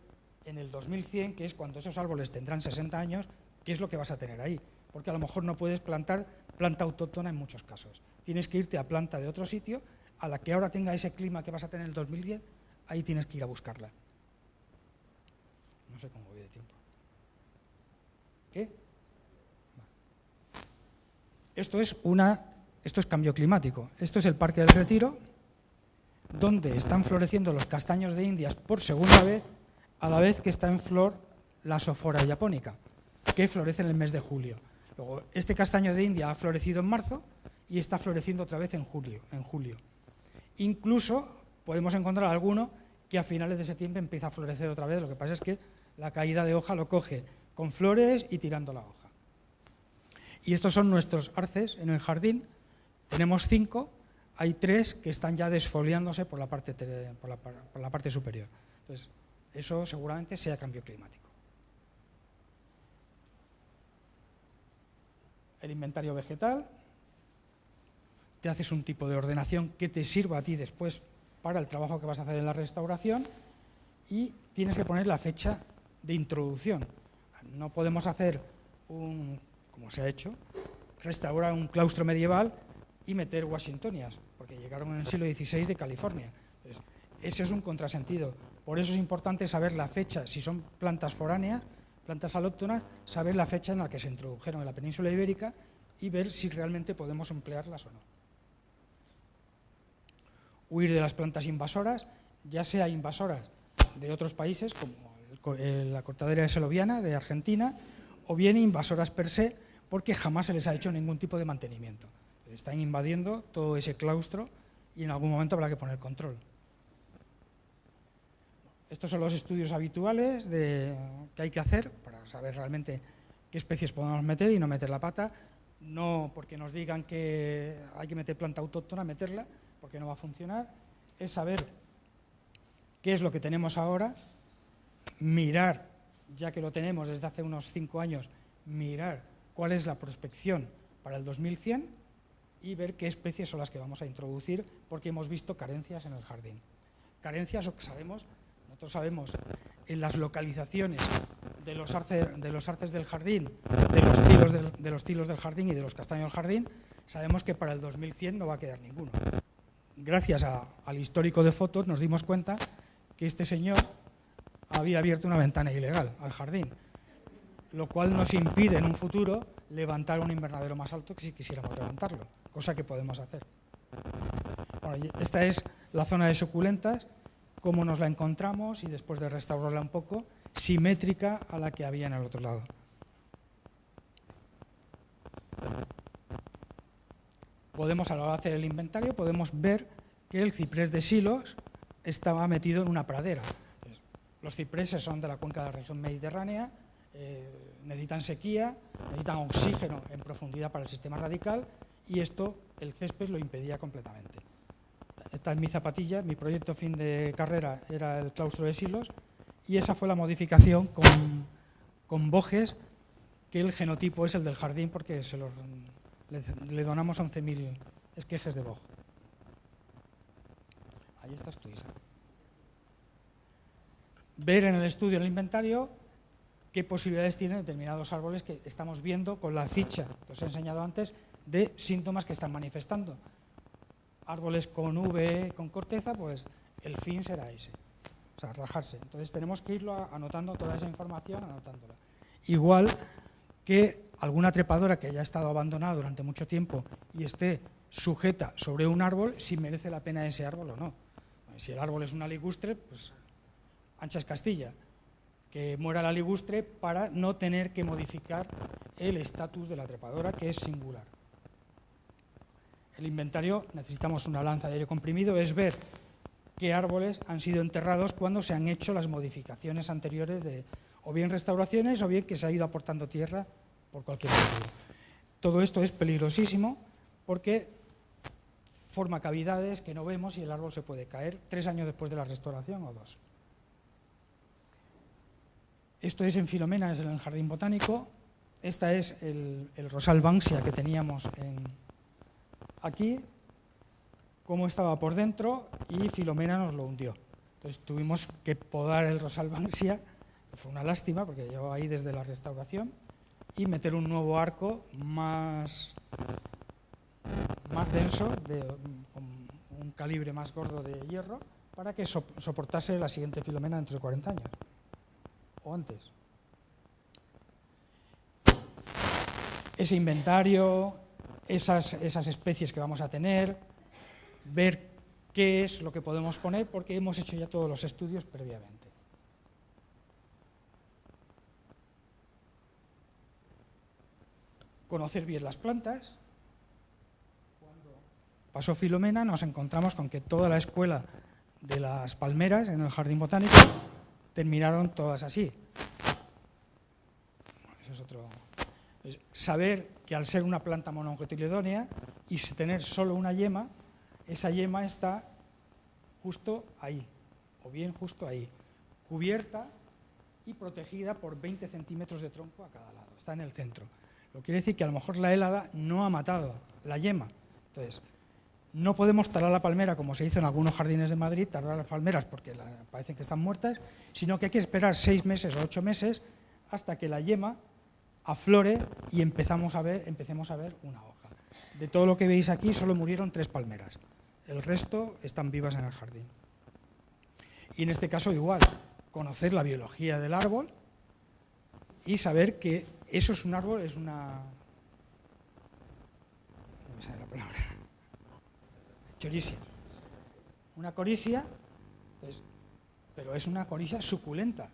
en el 2100, que es cuando esos árboles tendrán 60 años, qué es lo que vas a tener ahí, porque a lo mejor no puedes plantar planta autóctona en muchos casos. Tienes que irte a planta de otro sitio, a la que ahora tenga ese clima que vas a tener en el 2010, ahí tienes que ir a buscarla. No sé cómo voy de tiempo. ¿Qué? Esto es cambio climático. Esto es el Parque del Retiro, donde están floreciendo los castaños de Indias por segunda vez, a la vez que está en flor la Sophora japonica, que florece en el mes de julio. Luego, este castaño de India ha florecido en marzo y está floreciendo otra vez en julio. Incluso podemos encontrar alguno que a finales de septiembre empieza a florecer otra vez. Lo que pasa es que la caída de hoja lo coge con flores y tirando la hoja. Y estos son nuestros arces en el jardín. Tenemos 5, hay 3 que están ya desfoliándose por la parte superior. Entonces, eso seguramente sea cambio climático. El inventario vegetal. Te haces un tipo de ordenación que te sirva a ti después para el trabajo que vas a hacer en la restauración, y tienes que poner la fecha de introducción. No podemos hacer como se ha hecho, restaurar un claustro medieval y meter washingtonias, porque llegaron en el siglo XVI de California. Entonces, ese es un contrasentido. Por eso es importante saber la fecha, si son plantas foráneas, plantas alóctonas, saber la fecha en la que se introdujeron en la península ibérica y ver si realmente podemos emplearlas o no. Huir de las plantas invasoras, ya sea invasoras de otros países, como la cortadera seloviana de Argentina, o bien invasoras per se, porque jamás se les ha hecho ningún tipo de mantenimiento. Están invadiendo todo ese claustro y en algún momento habrá que poner control. Estos son los estudios habituales que hay que hacer para saber realmente qué especies podemos meter y no meter la pata. No porque nos digan que hay que meter planta autóctona, meterla, porque no va a funcionar. Es saber qué es lo que tenemos ahora, mirar, ya que lo tenemos desde hace unos 5 años, mirar cuál es la prospección para el 2100 y ver qué especies son las que vamos a introducir, porque hemos visto carencias en el jardín. Carencias, nosotros sabemos en las localizaciones de los arces del jardín, de los tilos del jardín y de los castaños del jardín, sabemos que para el 2100 no va a quedar ninguno. Gracias al histórico de fotos nos dimos cuenta que este señor había abierto una ventana ilegal al jardín, lo cual nos impide en un futuro levantar un invernadero más alto que si quisiéramos levantarlo, cosa que podemos hacer. Bueno, esta es la zona de suculentas cómo nos la encontramos y después de restaurarla un poco, simétrica a la que había en el otro lado. Podemos, a la hora de hacer el inventario, podemos ver que el ciprés de Silos estaba metido en una pradera. Los cipreses son de la cuenca de la región mediterránea, necesitan sequía, necesitan oxígeno en profundidad para el sistema radical, y esto, el césped, lo impedía completamente. Esta es mi zapatilla, mi proyecto fin de carrera era el claustro de Silos, y esa fue la modificación con bojes, que el genotipo es el del jardín porque le donamos 11.000 esquejes de boj. Ahí estás tú, Isa. Ver en el estudio, en el inventario, qué posibilidades tienen determinados árboles que estamos viendo con la ficha que os he enseñado antes de síntomas que están manifestando. Árboles con V, con corteza, pues el fin será ese, o sea, rajarse. Entonces tenemos que irlo anotando toda esa información, anotándola. Igual que alguna trepadora que haya estado abandonada durante mucho tiempo y esté sujeta sobre un árbol, si merece la pena ese árbol o no. Si el árbol es una ligustre, pues ancha es Castilla, que muera la ligustre para no tener que modificar el estatus de la trepadora, que es singular. El inventario, necesitamos una lanza de aire comprimido, es ver qué árboles han sido enterrados cuando se han hecho las modificaciones anteriores de o bien restauraciones o bien que se ha ido aportando tierra por cualquier motivo. Todo esto es peligrosísimo porque forma cavidades que no vemos y el árbol se puede caer 3 años después de la restauración o 2. Esto es en Filomena, es en el Jardín Botánico. Esta es el rosal Banksia que teníamos aquí, cómo estaba por dentro, y Filomena nos lo hundió. Entonces tuvimos que podar el rosal Banksia, que fue una lástima porque llevaba ahí desde la restauración, y meter un nuevo arco más denso, con un calibre más gordo de hierro, para que soportase la siguiente Filomena dentro de 40 años. O antes. Ese inventario, esas especies que vamos a tener, ver qué es lo que podemos poner, porque hemos hecho ya todos los estudios previamente. Conocer bien las plantas. Cuando pasó Filomena nos encontramos con que toda la escuela de las palmeras en el Jardín Botánico terminaron todas así. Eso es otro. Saber que al ser una planta monocotiledónea y tener solo una yema, esa yema está justo ahí, o bien justo ahí, cubierta y protegida por 20 centímetros de tronco a cada lado, está en el centro. Lo que quiere decir que a lo mejor la hélada no ha matado la yema. Entonces, no podemos talar la palmera como se hizo en algunos jardines de Madrid, talar las palmeras porque parecen que están muertas, sino que hay que esperar 6 meses o 8 meses hasta que la yema aflore y empecemos a ver una hoja. De todo lo que veis aquí solo murieron 3 palmeras, el resto están vivas en el jardín. Y en este caso igual, conocer la biología del árbol y saber que eso es un árbol, es una... no me sale la palabra... chorisia. Una corisia, pues, pero es una corisia suculenta.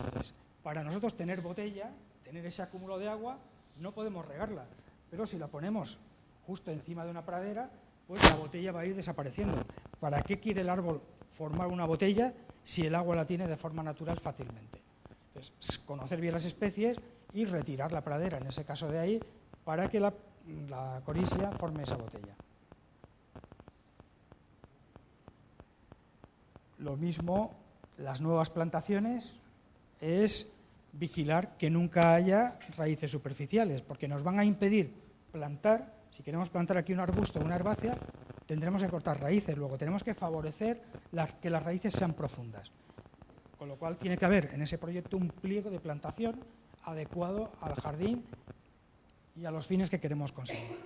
Entonces, para nosotros tener botella, tener ese acúmulo de agua, no podemos regarla, pero si la ponemos justo encima de una pradera, pues la botella va a ir desapareciendo. ¿Para qué quiere el árbol formar una botella si el agua la tiene de forma natural fácilmente? Entonces, conocer bien las especies y retirar la pradera, en ese caso de ahí, para que la corisia forme esa botella. Lo mismo, las nuevas plantaciones, es vigilar que nunca haya raíces superficiales, porque nos van a impedir plantar. Si queremos plantar aquí un arbusto o una herbácea, tendremos que cortar raíces, luego tenemos que favorecer que las raíces sean profundas. Con lo cual tiene que haber en ese proyecto un pliego de plantación adecuado al jardín y a los fines que queremos conseguir.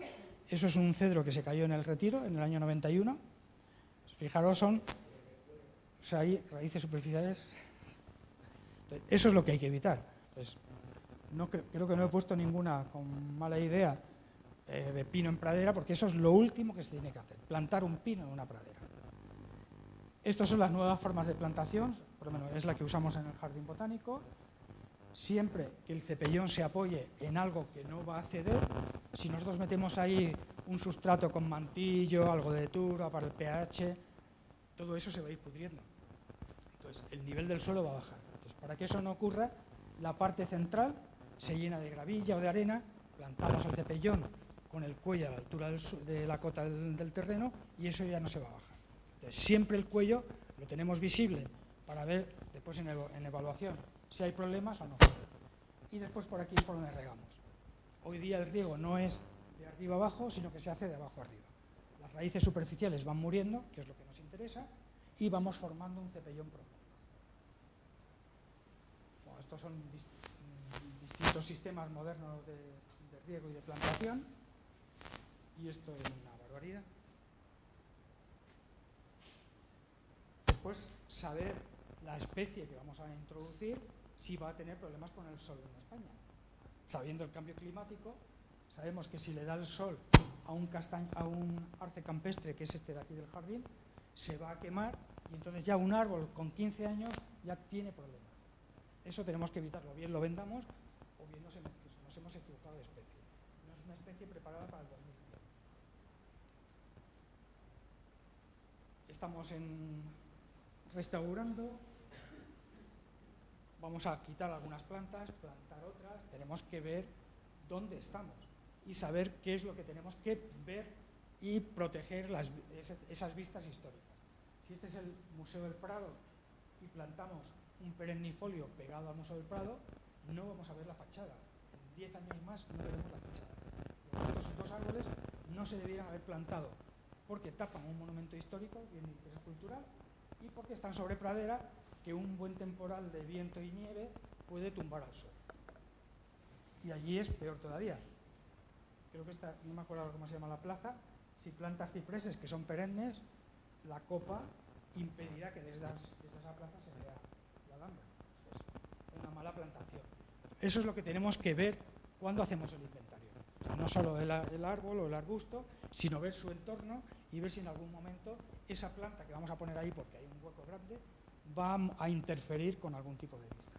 Eso es un cedro que se cayó en el Retiro en el año 91. Fijaros, hay raíces superficiales. Eso es lo que hay que evitar. Pues, creo que no he puesto ninguna con mala idea de pino en pradera, porque eso es lo último que se tiene que hacer, plantar un pino en una pradera. Estas son las nuevas formas de plantación, por lo menos es la que usamos en el jardín botánico. Siempre que el cepellón se apoye en algo que no va a ceder, si nosotros metemos ahí un sustrato con mantillo, algo de turba para el pH, todo eso se va a ir pudriendo. Entonces, el nivel del suelo va a bajar. Entonces, para que eso no ocurra, la parte central se llena de gravilla o de arena, plantamos el cepellón con el cuello a la altura de la cota del terreno y eso ya no se va a bajar. Entonces, siempre el cuello lo tenemos visible para ver después en evaluación si hay problemas o no. Y después por aquí es por donde regamos. Hoy día el riego no es de arriba abajo, sino que se hace de abajo arriba. Las raíces superficiales van muriendo, que es lo que nos interesa, y vamos formando un cepellón profundo. Bueno, estos son distintos sistemas modernos de riego y de plantación, y esto es una barbaridad. Después, saber la especie que vamos a introducir si va a tener problemas con el sol en España. Sabiendo el cambio climático, sabemos que si le da el sol a un arce campestre, que es este de aquí del jardín, se va a quemar y entonces ya un árbol con 15 años ya tiene problemas. Eso tenemos que evitarlo, bien lo vendamos o bien nos hemos equivocado de especie. No es una especie preparada para el 2100. Estamos restaurando. Vamos a quitar algunas plantas, plantar otras, tenemos que ver dónde estamos y saber qué es lo que tenemos que ver y proteger esas vistas históricas. Si este es el Museo del Prado y plantamos un perennifolio pegado al Museo del Prado, no vamos a ver la fachada. En 10 años más no veremos la fachada. Estos dos árboles no se debieran haber plantado porque tapan un monumento histórico, bien de interés cultural, y porque están sobre pradera, que un buen temporal de viento y nieve puede tumbar al suelo. Y allí es peor todavía. Creo que no me acuerdo cómo se llama la plaza, si plantas cipreses que son perennes, la copa impedirá que desde esa plaza se vea la alhambra. Es una mala plantación. Eso es lo que tenemos que ver cuando hacemos el inventario. O sea, no solo el árbol o el arbusto, sino ver su entorno y ver si en algún momento esa planta que vamos a poner ahí porque hay un hueco grande va a interferir con algún tipo de vista.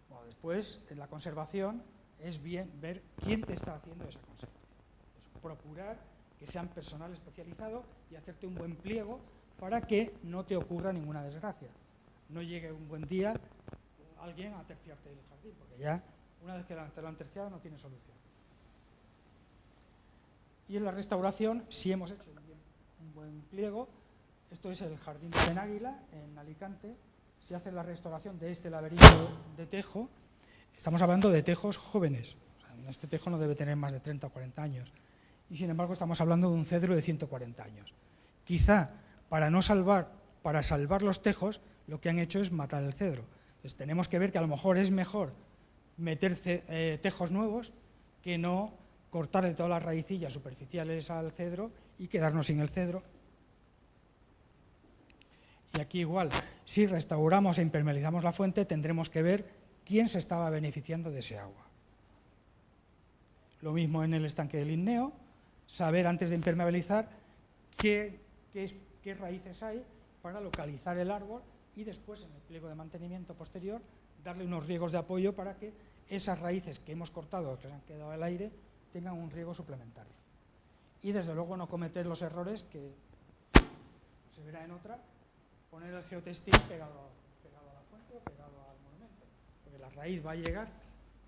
Bueno, después, en la conservación, es bien ver quién te está haciendo esa conservación. Pues procurar que sean personal especializado y hacerte un buen pliego para que no te ocurra ninguna desgracia. No llegue un buen día alguien a terciarte el jardín, porque ya una vez que te lo han terciado no tiene solución. Y en la restauración, si hemos hecho un buen pliego, esto es el jardín de Benáguila, en Alicante, se hace la restauración de este laberinto de tejo. Estamos hablando de tejos jóvenes, o sea, este tejo no debe tener más de 30 o 40 años, y sin embargo estamos hablando de un cedro de 140 años. Quizá para salvar los tejos, lo que han hecho es matar el cedro. Entonces tenemos que ver que a lo mejor es mejor meter tejos nuevos que no cortarle todas las raicillas superficiales al cedro y quedarnos sin el cedro. Y aquí igual, si restauramos e impermeabilizamos la fuente, tendremos que ver quién se estaba beneficiando de ese agua. Lo mismo en el estanque del Linneo, saber antes de impermeabilizar qué raíces hay para localizar el árbol y después en el pliego de mantenimiento posterior darle unos riegos de apoyo para que esas raíces que hemos cortado, que se han quedado al aire, tengan un riego suplementario. Y desde luego no cometer los errores que se verá en otra, poner el geotextil pegado a la fuente o pegado al monumento, porque la raíz va a llegar,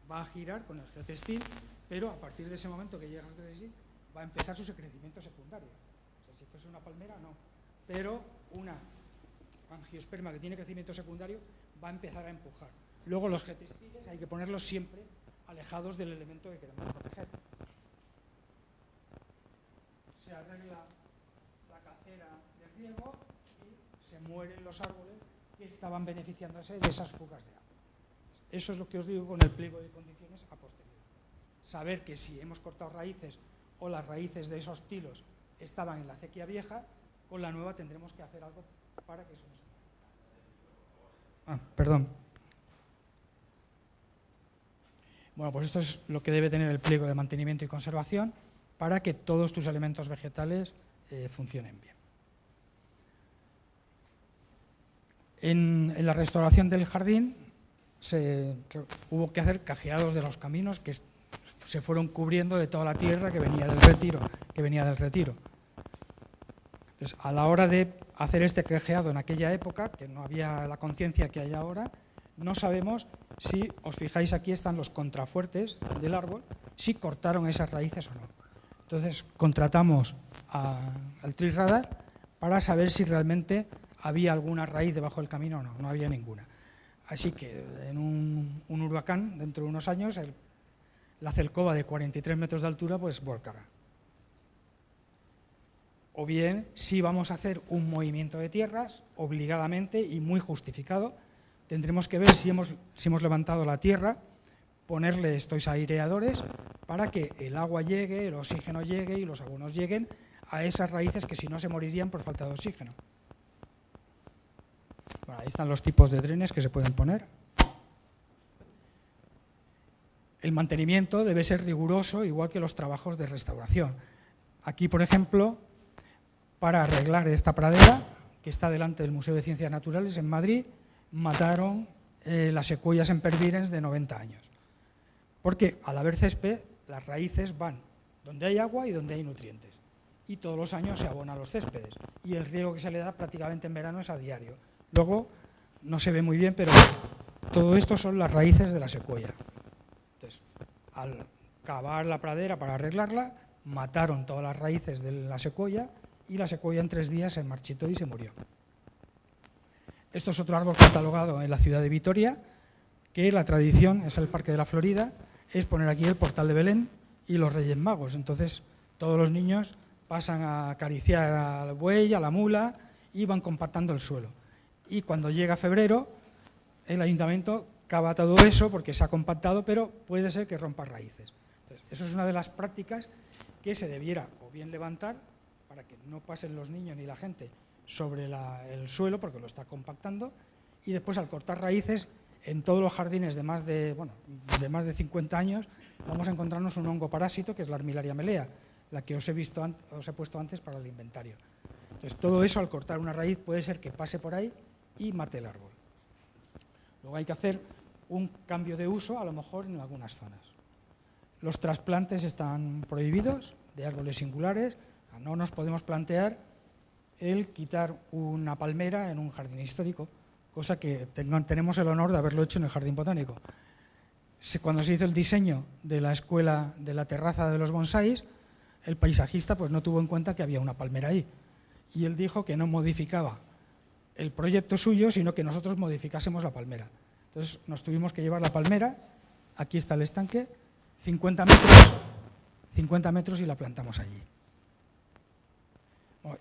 va a girar con el geotextil, pero a partir de ese momento que llega el geotextil va a empezar su crecimiento secundario. O sea, si fuese una palmera, no, pero una angiosperma que tiene crecimiento secundario va a empezar a empujar. Luego los geotextiles hay que ponerlos siempre alejados del elemento que queremos proteger. Se arregla la cacera de riego y se mueren los árboles que estaban beneficiándose de esas fugas de agua. Eso es lo que os digo con el pliego de condiciones a posteriori. Saber que si hemos cortado raíces o las raíces de esos tilos estaban en la acequia vieja, con la nueva tendremos que hacer algo para que eso no se muera. Perdón. Bueno, pues esto es lo que debe tener el pliego de mantenimiento y conservación para que todos tus elementos vegetales funcionen bien. En la restauración del jardín hubo que hacer cajeados de los caminos que se fueron cubriendo de toda la tierra que venía del retiro. Entonces, a la hora de hacer este cajeado en aquella época, que no había la conciencia que hay ahora, no sabemos si, os fijáis, aquí están los contrafuertes del árbol, si cortaron esas raíces o no. Entonces, contratamos al Tree Radar para saber si realmente había alguna raíz debajo del camino o no. No había ninguna. Así que en un huracán, dentro de unos años, la Celcoba de 43 metros de altura pues volcará. O bien, si vamos a hacer un movimiento de tierras, obligadamente y muy justificado, tendremos que ver si hemos levantado la tierra, ponerle estos aireadores para que el agua llegue, el oxígeno llegue y los abonos lleguen a esas raíces que si no se morirían por falta de oxígeno. Bueno, ahí están los tipos de drenes que se pueden poner. El mantenimiento debe ser riguroso, igual que los trabajos de restauración. Aquí, por ejemplo, para arreglar esta pradera, que está delante del Museo de Ciencias Naturales en Madrid, mataron las secuoyas sempervirens de 90 años. Porque al haber césped, las raíces van donde hay agua y donde hay nutrientes. Y todos los años se abonan los céspedes. Y el riego que se le da prácticamente en verano es a diario. Luego, no se ve muy bien, pero todo esto son las raíces de la secuoya. Entonces, al cavar la pradera para arreglarla, mataron todas las raíces de la secuoya y la secuoya en 3 días se marchitó y se murió. Esto es otro árbol catalogado en la ciudad de Vitoria, que la tradición, es el Parque de la Florida, es poner aquí el portal de Belén y los Reyes Magos. Entonces, todos los niños pasan a acariciar al buey, a la mula y van compactando el suelo. Y cuando llega febrero, el ayuntamiento cava todo eso porque se ha compactado, pero puede ser que rompa raíces. Entonces, eso es una de las prácticas que se debiera o bien levantar para que no pasen los niños ni la gente sobre el suelo porque lo está compactando, y después al cortar raíces en todos los jardines de más de 50 años vamos a encontrarnos un hongo parásito que es la Armillaria melea, la que os he puesto antes para el inventario. Entonces todo eso al cortar una raíz puede ser que pase por ahí y mate el árbol. Luego hay que hacer un cambio de uso a lo mejor en algunas zonas. Los trasplantes están prohibidos de árboles singulares. No nos podemos plantear el quitar una palmera en un jardín histórico, cosa que tenemos el honor de haberlo hecho en el Jardín Botánico. Cuando se hizo el diseño de la escuela de la terraza de los bonsáis, el paisajista pues no tuvo en cuenta que había una palmera ahí. Y él dijo que no modificaba el proyecto suyo, sino que nosotros modificásemos la palmera. Entonces nos tuvimos que llevar la palmera, aquí está el estanque, 50 metros y la plantamos allí.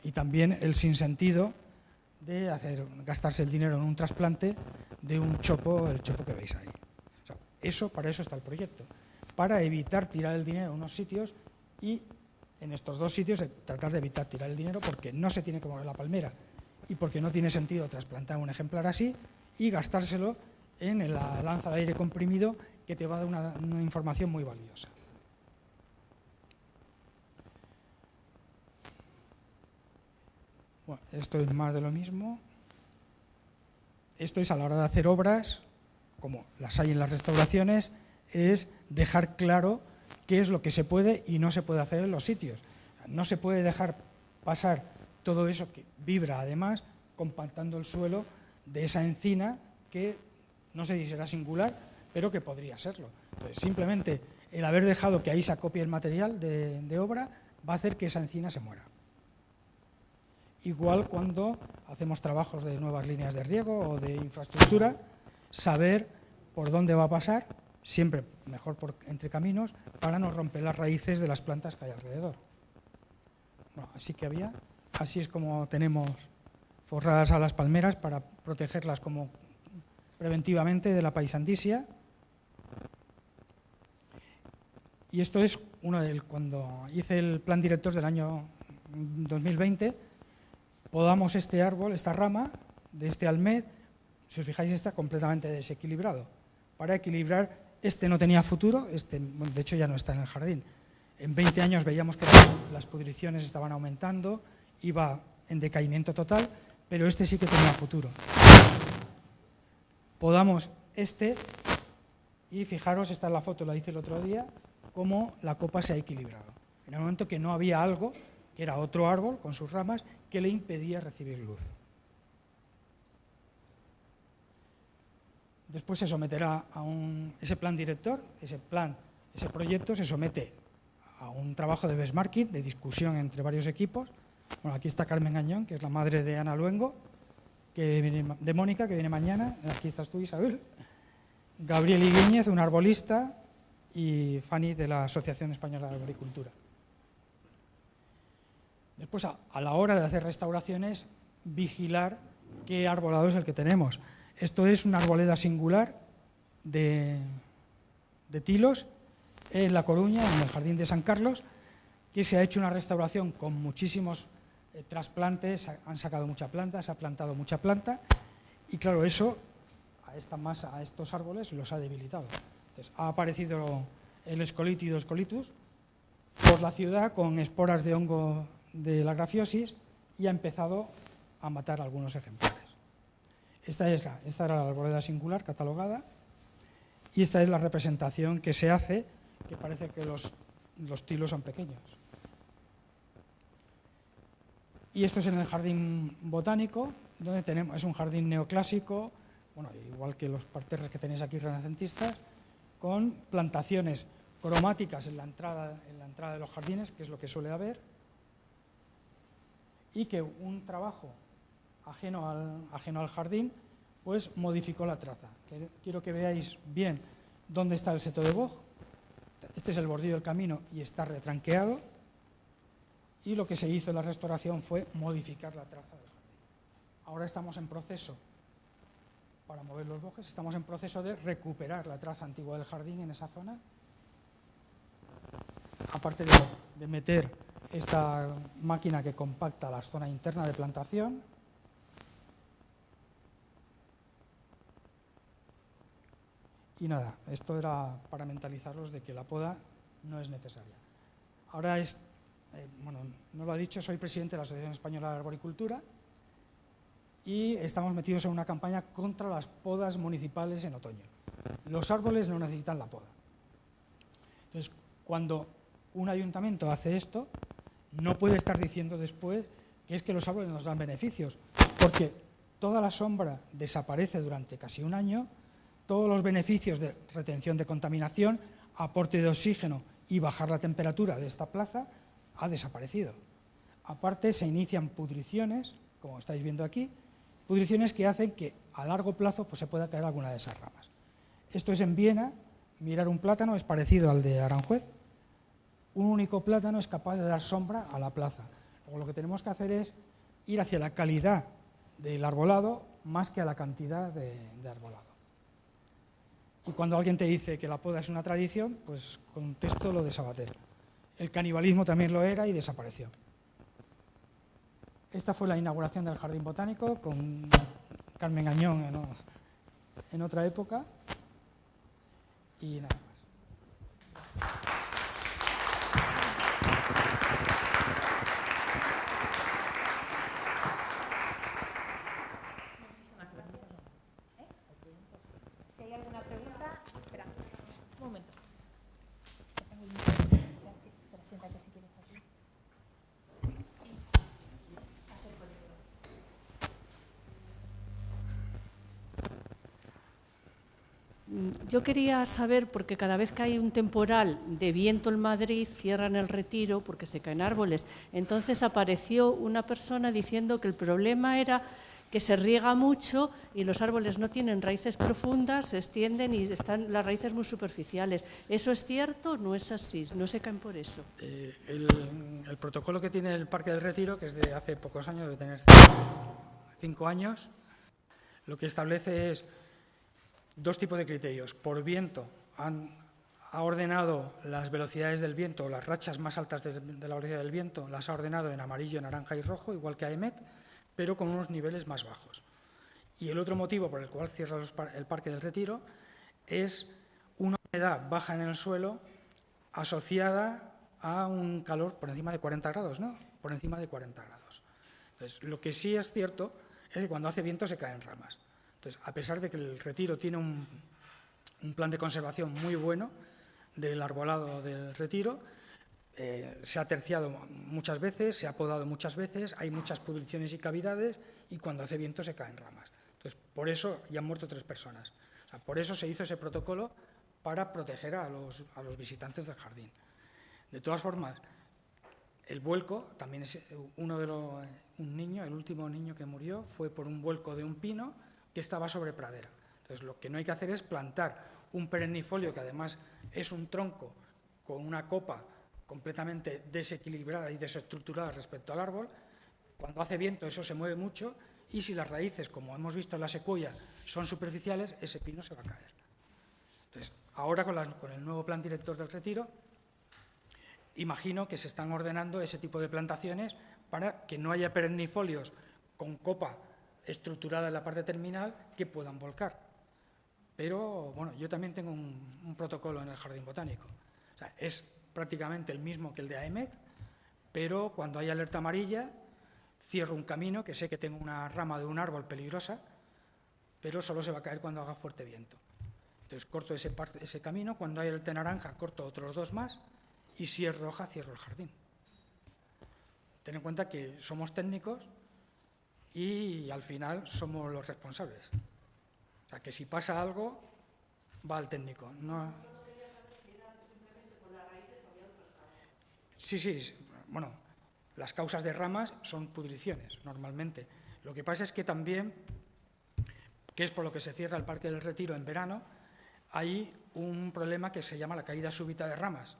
Y también el sinsentido de gastarse el dinero en un trasplante de un chopo, el chopo que veis ahí. O sea, para eso está el proyecto, para evitar tirar el dinero en unos sitios y en estos 2 sitios tratar de evitar tirar el dinero porque no se tiene que mover la palmera y porque no tiene sentido trasplantar un ejemplar así y gastárselo en la lanza de aire comprimido que te va a dar una información muy valiosa. Bueno, esto es más de lo mismo. Esto es a la hora de hacer obras, como las hay en las restauraciones, es dejar claro qué es lo que se puede y no se puede hacer en los sitios. No se puede dejar pasar todo eso que vibra, además, compactando el suelo de esa encina que no sé si será singular, pero que podría serlo. Entonces, simplemente el haber dejado que ahí se acopie el material de obra va a hacer que esa encina se muera. Igual cuando hacemos trabajos de nuevas líneas de riego o de infraestructura, saber por dónde va a pasar, siempre mejor entre caminos, para no romper las raíces de las plantas que hay alrededor. Bueno, así es como tenemos forradas a las palmeras para protegerlas como preventivamente de la paisandisia. Y esto es cuando hice el plan director del año 2020, podamos este árbol, esta rama de este almed, si os fijáis está completamente desequilibrado. Para equilibrar, no tenía futuro, de hecho ya no está en el jardín. En 20 años veíamos que las pudriciones estaban aumentando, iba en decaimiento total, pero sí que tenía futuro. podamos y fijaros, esta es la foto, la hice el otro día, cómo la copa se ha equilibrado. En el momento que no había algo, que era otro árbol con sus ramas, que le impedía recibir luz. Después se someterá a ese plan director, ese proyecto se somete a un trabajo de benchmarking, de discusión entre varios equipos. Bueno, aquí está Carmen Gañón, que es la madre de Ana Luengo, de Mónica, que viene mañana. Aquí estás tú, Isabel. Gabriel Iguíñez, un arbolista, y Fanny, de la Asociación Española de Arboricultura. Después, a la hora de hacer restauraciones, vigilar qué arbolado es el que tenemos. Esto es una arboleda singular de Tilos, en La Coruña, en el Jardín de San Carlos, que se ha hecho una restauración con muchísimos trasplantes, han sacado mucha planta, se ha plantado mucha planta, y claro, eso a esta masa, a estos árboles, los ha debilitado. Entonces, ha aparecido el Scolitido scolithus por la ciudad con esporas de hongo de la grafiosis y ha empezado a matar algunos ejemplares. Esta era la arboleda singular catalogada y esta es la representación que se hace, que parece que los tilos son pequeños. Y esto es en el jardín botánico, donde es un jardín neoclásico, bueno, igual que los parterres que tenéis aquí renacentistas, con plantaciones cromáticas en la entrada de los jardines, que es lo que suele haber, y que un trabajo ajeno al jardín, pues modificó la traza. Quiero que veáis bien dónde está el seto de boj. Este es el bordillo del camino y está retranqueado. Y lo que se hizo en la restauración fue modificar la traza del jardín. Ahora estamos en proceso, para mover los bojes, estamos en proceso de recuperar la traza antigua del jardín en esa zona. Aparte de meter esta máquina que compacta la zona interna de plantación. Y nada, esto era para mentalizarlos de que la poda no es necesaria. Ahora bueno, no lo ha dicho, soy presidente de la Asociación Española de Arboricultura y estamos metidos en una campaña contra las podas municipales en otoño. Los árboles no necesitan la poda. Entonces, cuando un ayuntamiento hace esto, no puede estar diciendo después que es que los árboles nos dan beneficios, porque toda la sombra desaparece durante casi un año, todos los beneficios de retención de contaminación, aporte de oxígeno y bajar la temperatura de esta plaza ha desaparecido. Aparte, se inician pudriciones, como estáis viendo aquí, pudriciones que hacen que a largo plazo pues, se pueda caer alguna de esas ramas. Esto es en Viena, mirar un plátano es parecido al de Aranjuez. Un único plátano es capaz de dar sombra a la plaza. Luego lo que tenemos que hacer es ir hacia la calidad del arbolado más que a la cantidad de arbolado. Y cuando alguien te dice que la poda es una tradición, pues contesto lo de Sabater. El canibalismo también lo era y desapareció. Esta fue la inauguración del Jardín Botánico con Carmen Gañón en otra época. Y nada más. Si hay alguna pregunta, espera, un momento. Siéntate si quieres aquí. Yo quería saber, porque cada vez que hay un temporal de viento en Madrid, cierran el Retiro porque se caen árboles. Entonces apareció una persona diciendo que el problema era que se riega mucho y los árboles no tienen raíces profundas, se extienden y están las raíces muy superficiales. ¿Eso es cierto? ¿No es así? ¿No se caen por eso? El protocolo que tiene el Parque del Retiro, que es de hace pocos años, debe tener 5 años, lo que establece es dos tipos de criterios. Por viento, ha ordenado las velocidades del viento, las rachas más altas de la velocidad del viento, las ha ordenado en amarillo, naranja y rojo, igual que AEMET, pero con unos niveles más bajos. Y el otro motivo por el cual cierra el Parque del Retiro es una humedad baja en el suelo asociada a un calor por encima de 40 grados, ¿no? Por encima de 40 grados. Entonces, lo que sí es cierto es que cuando hace viento se caen ramas. Entonces, a pesar de que el Retiro tiene un plan de conservación muy bueno del arbolado del Retiro, se ha terciado muchas veces, se ha podado muchas veces, hay muchas pudriciones y cavidades y cuando hace viento se caen ramas. Entonces, por eso ya han muerto 3 personas. O sea, por eso se hizo ese protocolo para proteger a los visitantes del jardín. De todas formas, el vuelco también es un niño, el último niño que murió fue por un vuelco de un pino que estaba sobre pradera. Entonces, lo que no hay que hacer es plantar un perennifolio que además es un tronco con una copa completamente desequilibrada y desestructurada respecto al árbol. Cuando hace viento eso se mueve mucho y si las raíces, como hemos visto en la secuoya, son superficiales, ese pino se va a caer. Entonces, ahora con el nuevo plan director del Retiro, imagino que se están ordenando ese tipo de plantaciones para que no haya perennifolios con copa estructurada en la parte terminal que puedan volcar. Pero, bueno, yo también tengo un protocolo en el Jardín Botánico. O sea, es prácticamente el mismo que el de AEMET, pero cuando hay alerta amarilla, cierro un camino, que sé que tengo una rama de un árbol peligrosa, pero solo se va a caer cuando haga fuerte viento. Entonces, corto ese camino, cuando hay alerta naranja, corto otros 2 más, y si es roja, cierro el jardín. Ten en cuenta que somos técnicos y al final somos los responsables. O sea, que si pasa algo, va al técnico. No... Sí, bueno, las causas de ramas son pudriciones, normalmente. Lo que pasa es que también, que es por lo que se cierra el Parque del Retiro en verano, hay un problema que se llama la caída súbita de ramas,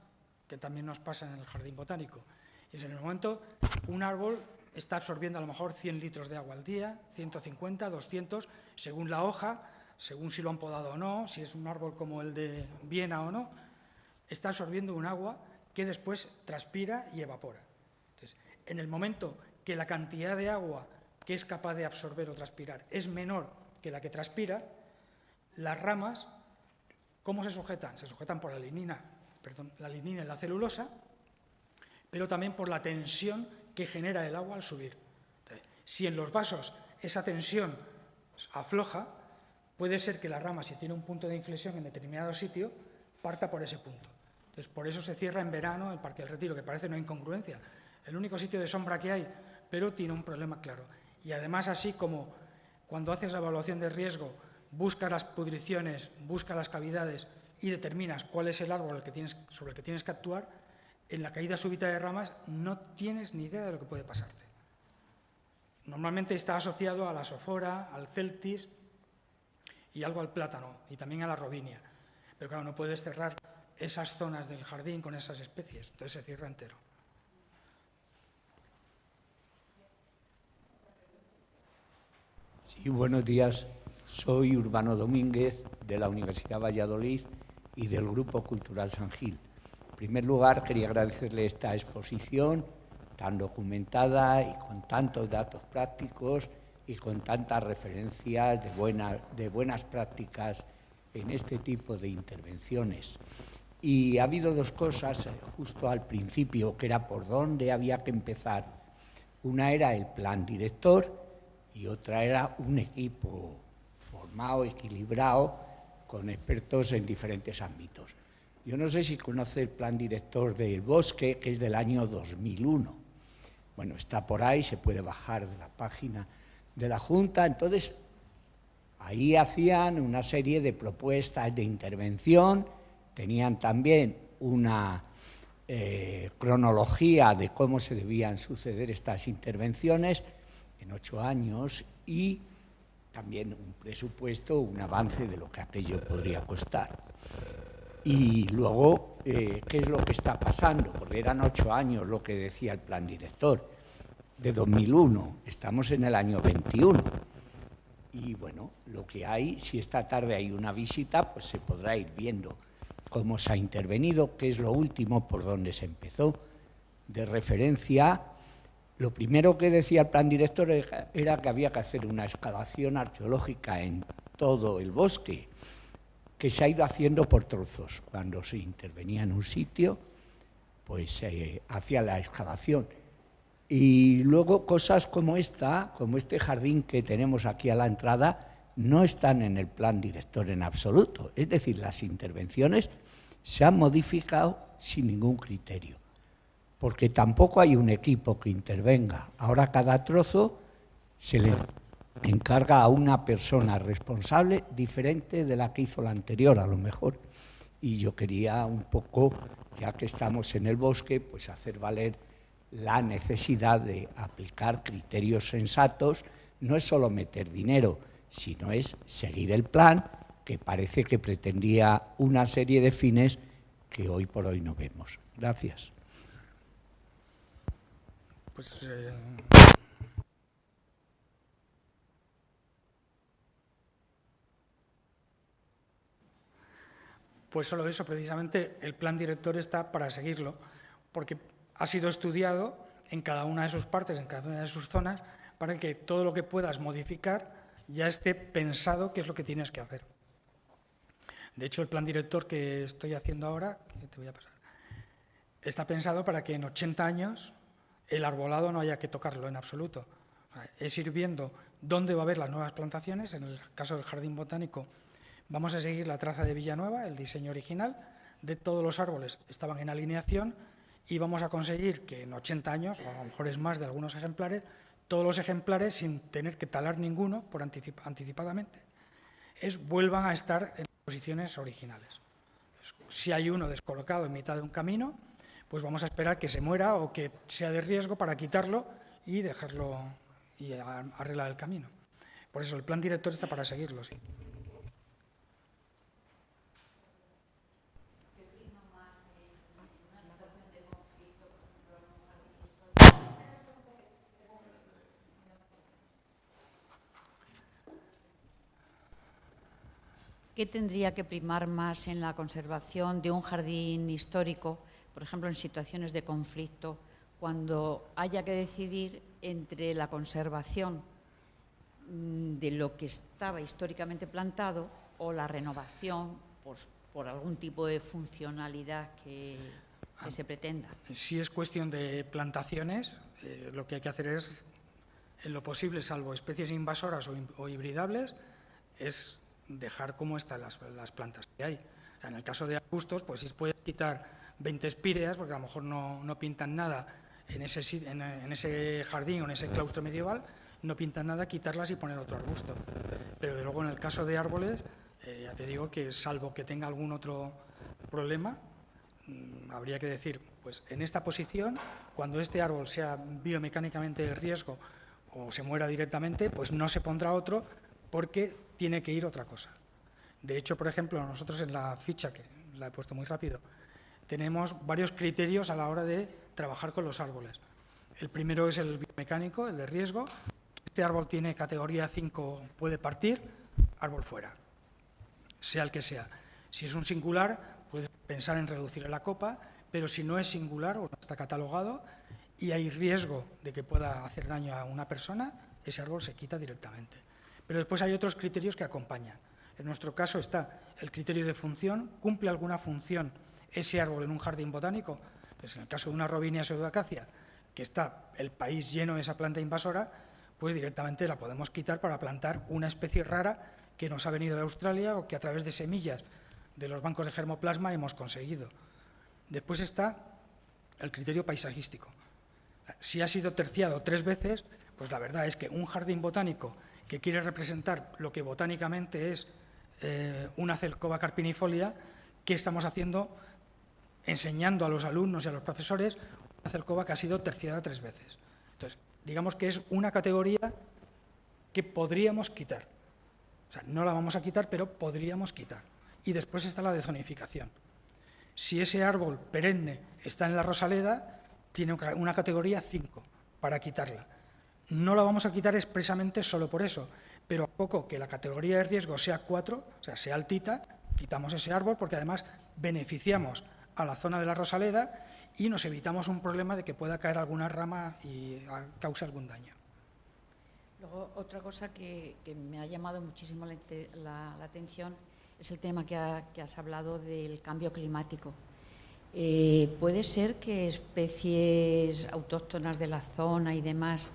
que también nos pasa en el Jardín Botánico. Y es en el momento, un árbol está absorbiendo a lo mejor 100 litros de agua al día, 150, 200, según la hoja, según si lo han podado o no, si es un árbol como el de Viena o no, está absorbiendo un agua que después transpira y evapora. Entonces, en el momento que la cantidad de agua que es capaz de absorber o transpirar es menor que la que transpira, las ramas, ¿cómo se sujetan? Se sujetan por la lignina y la celulosa, pero también por la tensión que genera el agua al subir. Entonces, si en los vasos esa tensión afloja, puede ser que la rama, si tiene un punto de inflexión en determinado sitio, parta por ese punto. Entonces, por eso se cierra en verano el Parque del Retiro, que parece una incongruencia. El único sitio de sombra que hay, pero tiene un problema claro. Y además, así como cuando haces la evaluación de riesgo, buscas las pudriciones, buscas las cavidades y determinas cuál es el árbol sobre el que tienes que actuar, en la caída súbita de ramas no tienes ni idea de lo que puede pasarte. Normalmente está asociado a la sofora, al celtis y algo al plátano y también a la robinia. Pero claro, no puedes cerrar esas zonas del jardín con esas especies, entonces se cierra entero. Sí, buenos días. Soy Urbano Domínguez, de la Universidad Valladolid y del Grupo Cultural San Gil. En primer lugar, quería agradecerle esta exposición tan documentada y con tantos datos prácticos y con tantas referencias de buenas prácticas en este tipo de intervenciones. Y ha habido 2 cosas justo al principio, que era por dónde había que empezar. Una era el plan director y otra era un equipo formado, equilibrado, con expertos en diferentes ámbitos. Yo no sé si conoce el plan director del bosque, que es del año 2001. Bueno, está por ahí, se puede bajar de la página de la Junta. Entonces, ahí hacían una serie de propuestas de intervención, tenían también una cronología de cómo se debían suceder estas intervenciones en 8 años y también un presupuesto, un avance de lo que aquello podría costar. Y luego, ¿qué es lo que está pasando? Porque eran 8 años lo que decía el plan director, de 2001, estamos en el año 21. Y bueno, lo que hay, si esta tarde hay una visita, pues se podrá ir viendo cómo se ha intervenido, qué es lo último, por dónde se empezó. De referencia, lo primero que decía el plan director era que había que hacer una excavación arqueológica en todo el bosque, que se ha ido haciendo por trozos. Cuando se intervenía en un sitio, pues se hacía la excavación. Y luego cosas como esta, como este jardín que tenemos aquí a la entrada, no están en el plan director en absoluto. Es decir, las intervenciones se han modificado sin ningún criterio, porque tampoco hay un equipo que intervenga. Ahora cada trozo se le encarga a una persona responsable diferente de la que hizo la anterior, a lo mejor. Y yo quería un poco, ya que estamos en el bosque, pues hacer valer la necesidad de aplicar criterios sensatos. No es solo meter dinero, sino es seguir el plan, que parece que pretendía una serie de fines que hoy por hoy no vemos. Gracias. Pues solo eso, precisamente el plan director está para seguirlo, porque ha sido estudiado en cada una de sus partes, en cada una de sus zonas, para que todo lo que puedas modificar ya esté pensado qué es lo que tienes que hacer. De hecho, el plan director que estoy haciendo ahora, que te voy a pasar, está pensado para que en 80 años el arbolado no haya que tocarlo en absoluto. Es ir viendo dónde va a haber las nuevas plantaciones. En el caso del Jardín Botánico, vamos a seguir la traza de Villanueva, el diseño original. De todos los árboles estaban en alineación y vamos a conseguir que en 80 años, o a lo mejor es más de algunos ejemplares, todos los ejemplares, sin tener que talar ninguno por anticipadamente, vuelvan a estar en posiciones originales. Si hay uno descolocado en mitad de un camino, pues vamos a esperar que se muera o que sea de riesgo para quitarlo y dejarlo y arreglar el camino. Por eso el plan director está para seguirlo, sí. ¿Qué tendría que primar más en la conservación de un jardín histórico, por ejemplo, en situaciones de conflicto, cuando haya que decidir entre la conservación de lo que estaba históricamente plantado o la renovación pues, por algún tipo de funcionalidad que se pretenda? Si es cuestión de plantaciones, lo que hay que hacer es, en lo posible, salvo especies invasoras o hibridables, es dejar como están las plantas que hay. O sea, en el caso de arbustos, pues si puedes quitar 20 espíreas, porque a lo mejor no pintan nada en ese jardín o en ese claustro medieval, no pintan nada, quitarlas y poner otro arbusto. Pero de luego en el caso de árboles, ya te digo que salvo que tenga algún otro problema, habría que decir, pues en esta posición, cuando este árbol sea biomecánicamente de riesgo o se muera directamente, pues no se pondrá otro, porque tiene que ir otra cosa. De hecho, por ejemplo, nosotros en la ficha, que la he puesto muy rápido, tenemos varios criterios a la hora de trabajar con los árboles. El primero es el biomecánico, el de riesgo. Este árbol tiene categoría 5, puede partir, árbol fuera, sea el que sea. Si es un singular, puedes pensar en reducir la copa, pero si no es singular o no está catalogado y hay riesgo de que pueda hacer daño a una persona, ese árbol se quita directamente. Pero después hay otros criterios que acompañan. En nuestro caso está el criterio de función. ¿Cumple alguna función ese árbol en un jardín botánico? Pues en el caso de una Robinia pseudoacacia, que está el país lleno de esa planta invasora, pues directamente la podemos quitar para plantar una especie rara que nos ha venido de Australia o que a través de semillas de los bancos de germoplasma hemos conseguido. Después está el criterio paisajístico. Si ha sido terciado 3 veces, pues la verdad es que un jardín botánico que quiere representar lo que botánicamente es una Celcoba carpinifolia, ¿qué estamos haciendo? Enseñando a los alumnos y a los profesores una Celcoba que ha sido terciada 3 veces. Entonces, digamos que es una categoría que podríamos quitar. O sea, no la vamos a quitar, pero podríamos quitar. Y después está la de zonificación. Si ese árbol perenne está en la Rosaleda, tiene una categoría 5 para quitarla. No la vamos a quitar expresamente solo por eso, pero a poco que la categoría de riesgo sea 4, o sea, sea altita, quitamos ese árbol porque además beneficiamos a la zona de la Rosaleda y nos evitamos un problema de que pueda caer alguna rama y cause algún daño. Luego, otra cosa que me ha llamado muchísimo la atención es el tema que has hablado del cambio climático. ¿Puede ser que especies autóctonas de la zona y demás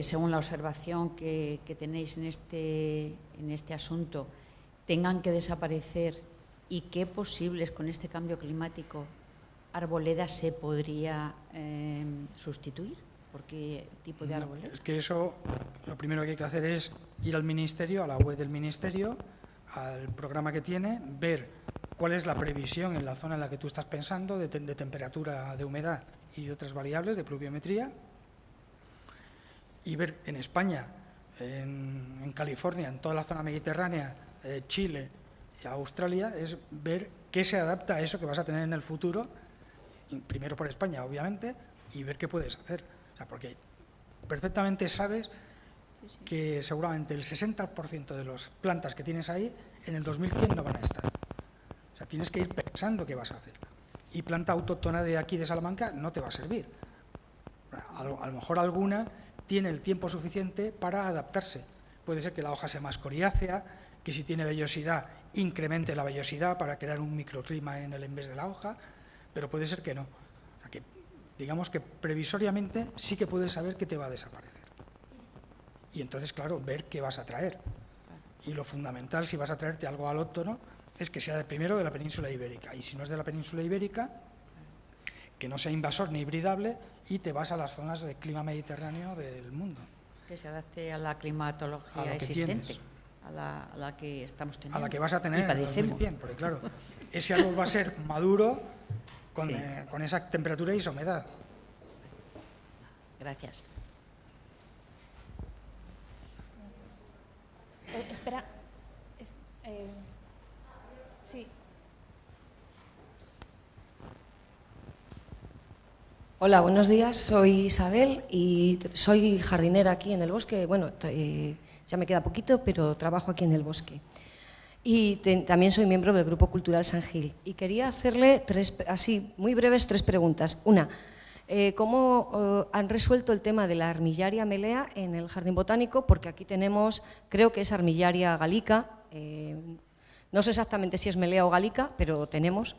según la observación que tenéis en este asunto, tengan que desaparecer y qué posibles con este cambio climático arboledas se podría sustituir. ¿Por qué tipo de árboles? Es que eso, lo primero que hay que hacer es ir al Ministerio, a la web del Ministerio, al programa que tiene, ver cuál es la previsión en la zona en la que tú estás pensando de temperatura, de humedad y otras variables de pluviometría, y ver en España, en California, en toda la zona mediterránea, Chile y Australia, es ver qué se adapta a eso que vas a tener en el futuro, primero por España, obviamente, y ver qué puedes hacer. O sea, porque perfectamente sabes que seguramente el 60% de las plantas que tienes ahí en el 2100 no van a estar. O sea, tienes que ir pensando qué vas a hacer. Y planta autóctona de aquí de Salamanca no te va a servir. A lo mejor alguna tiene el tiempo suficiente para adaptarse. Puede ser que la hoja sea más coriácea, que si tiene vellosidad incremente la vellosidad para crear un microclima en vez de la hoja, pero puede ser que no. O sea, que digamos que previsoriamente sí que puedes saber que te va a desaparecer. Y entonces, claro, ver qué vas a traer. Y lo fundamental, si vas a traerte algo alóctono, es que sea primero de la península ibérica. Y si no es de la península ibérica, que no sea invasor ni hibridable, y te vas a las zonas de clima mediterráneo del mundo. Que se adapte a la climatología a lo que existente, tienes. a la que estamos teniendo. A la que vas a tener y en el padecemos. 2100, porque claro, ese árbol va a ser maduro con esa temperatura y esa humedad. Gracias. Espera. Sí. Hola, buenos días. Soy Isabel y soy jardinera aquí en el bosque. Bueno, ya me queda poquito, pero trabajo aquí en el bosque. Y también soy miembro del Grupo Cultural San Gil. Y quería hacerle así, muy breves, tres preguntas. Una, ¿cómo han resuelto el tema de la armillaria melea en el Jardín Botánico? Porque aquí tenemos, creo que es armillaria gallica. No sé exactamente si es melea o gallica, pero tenemos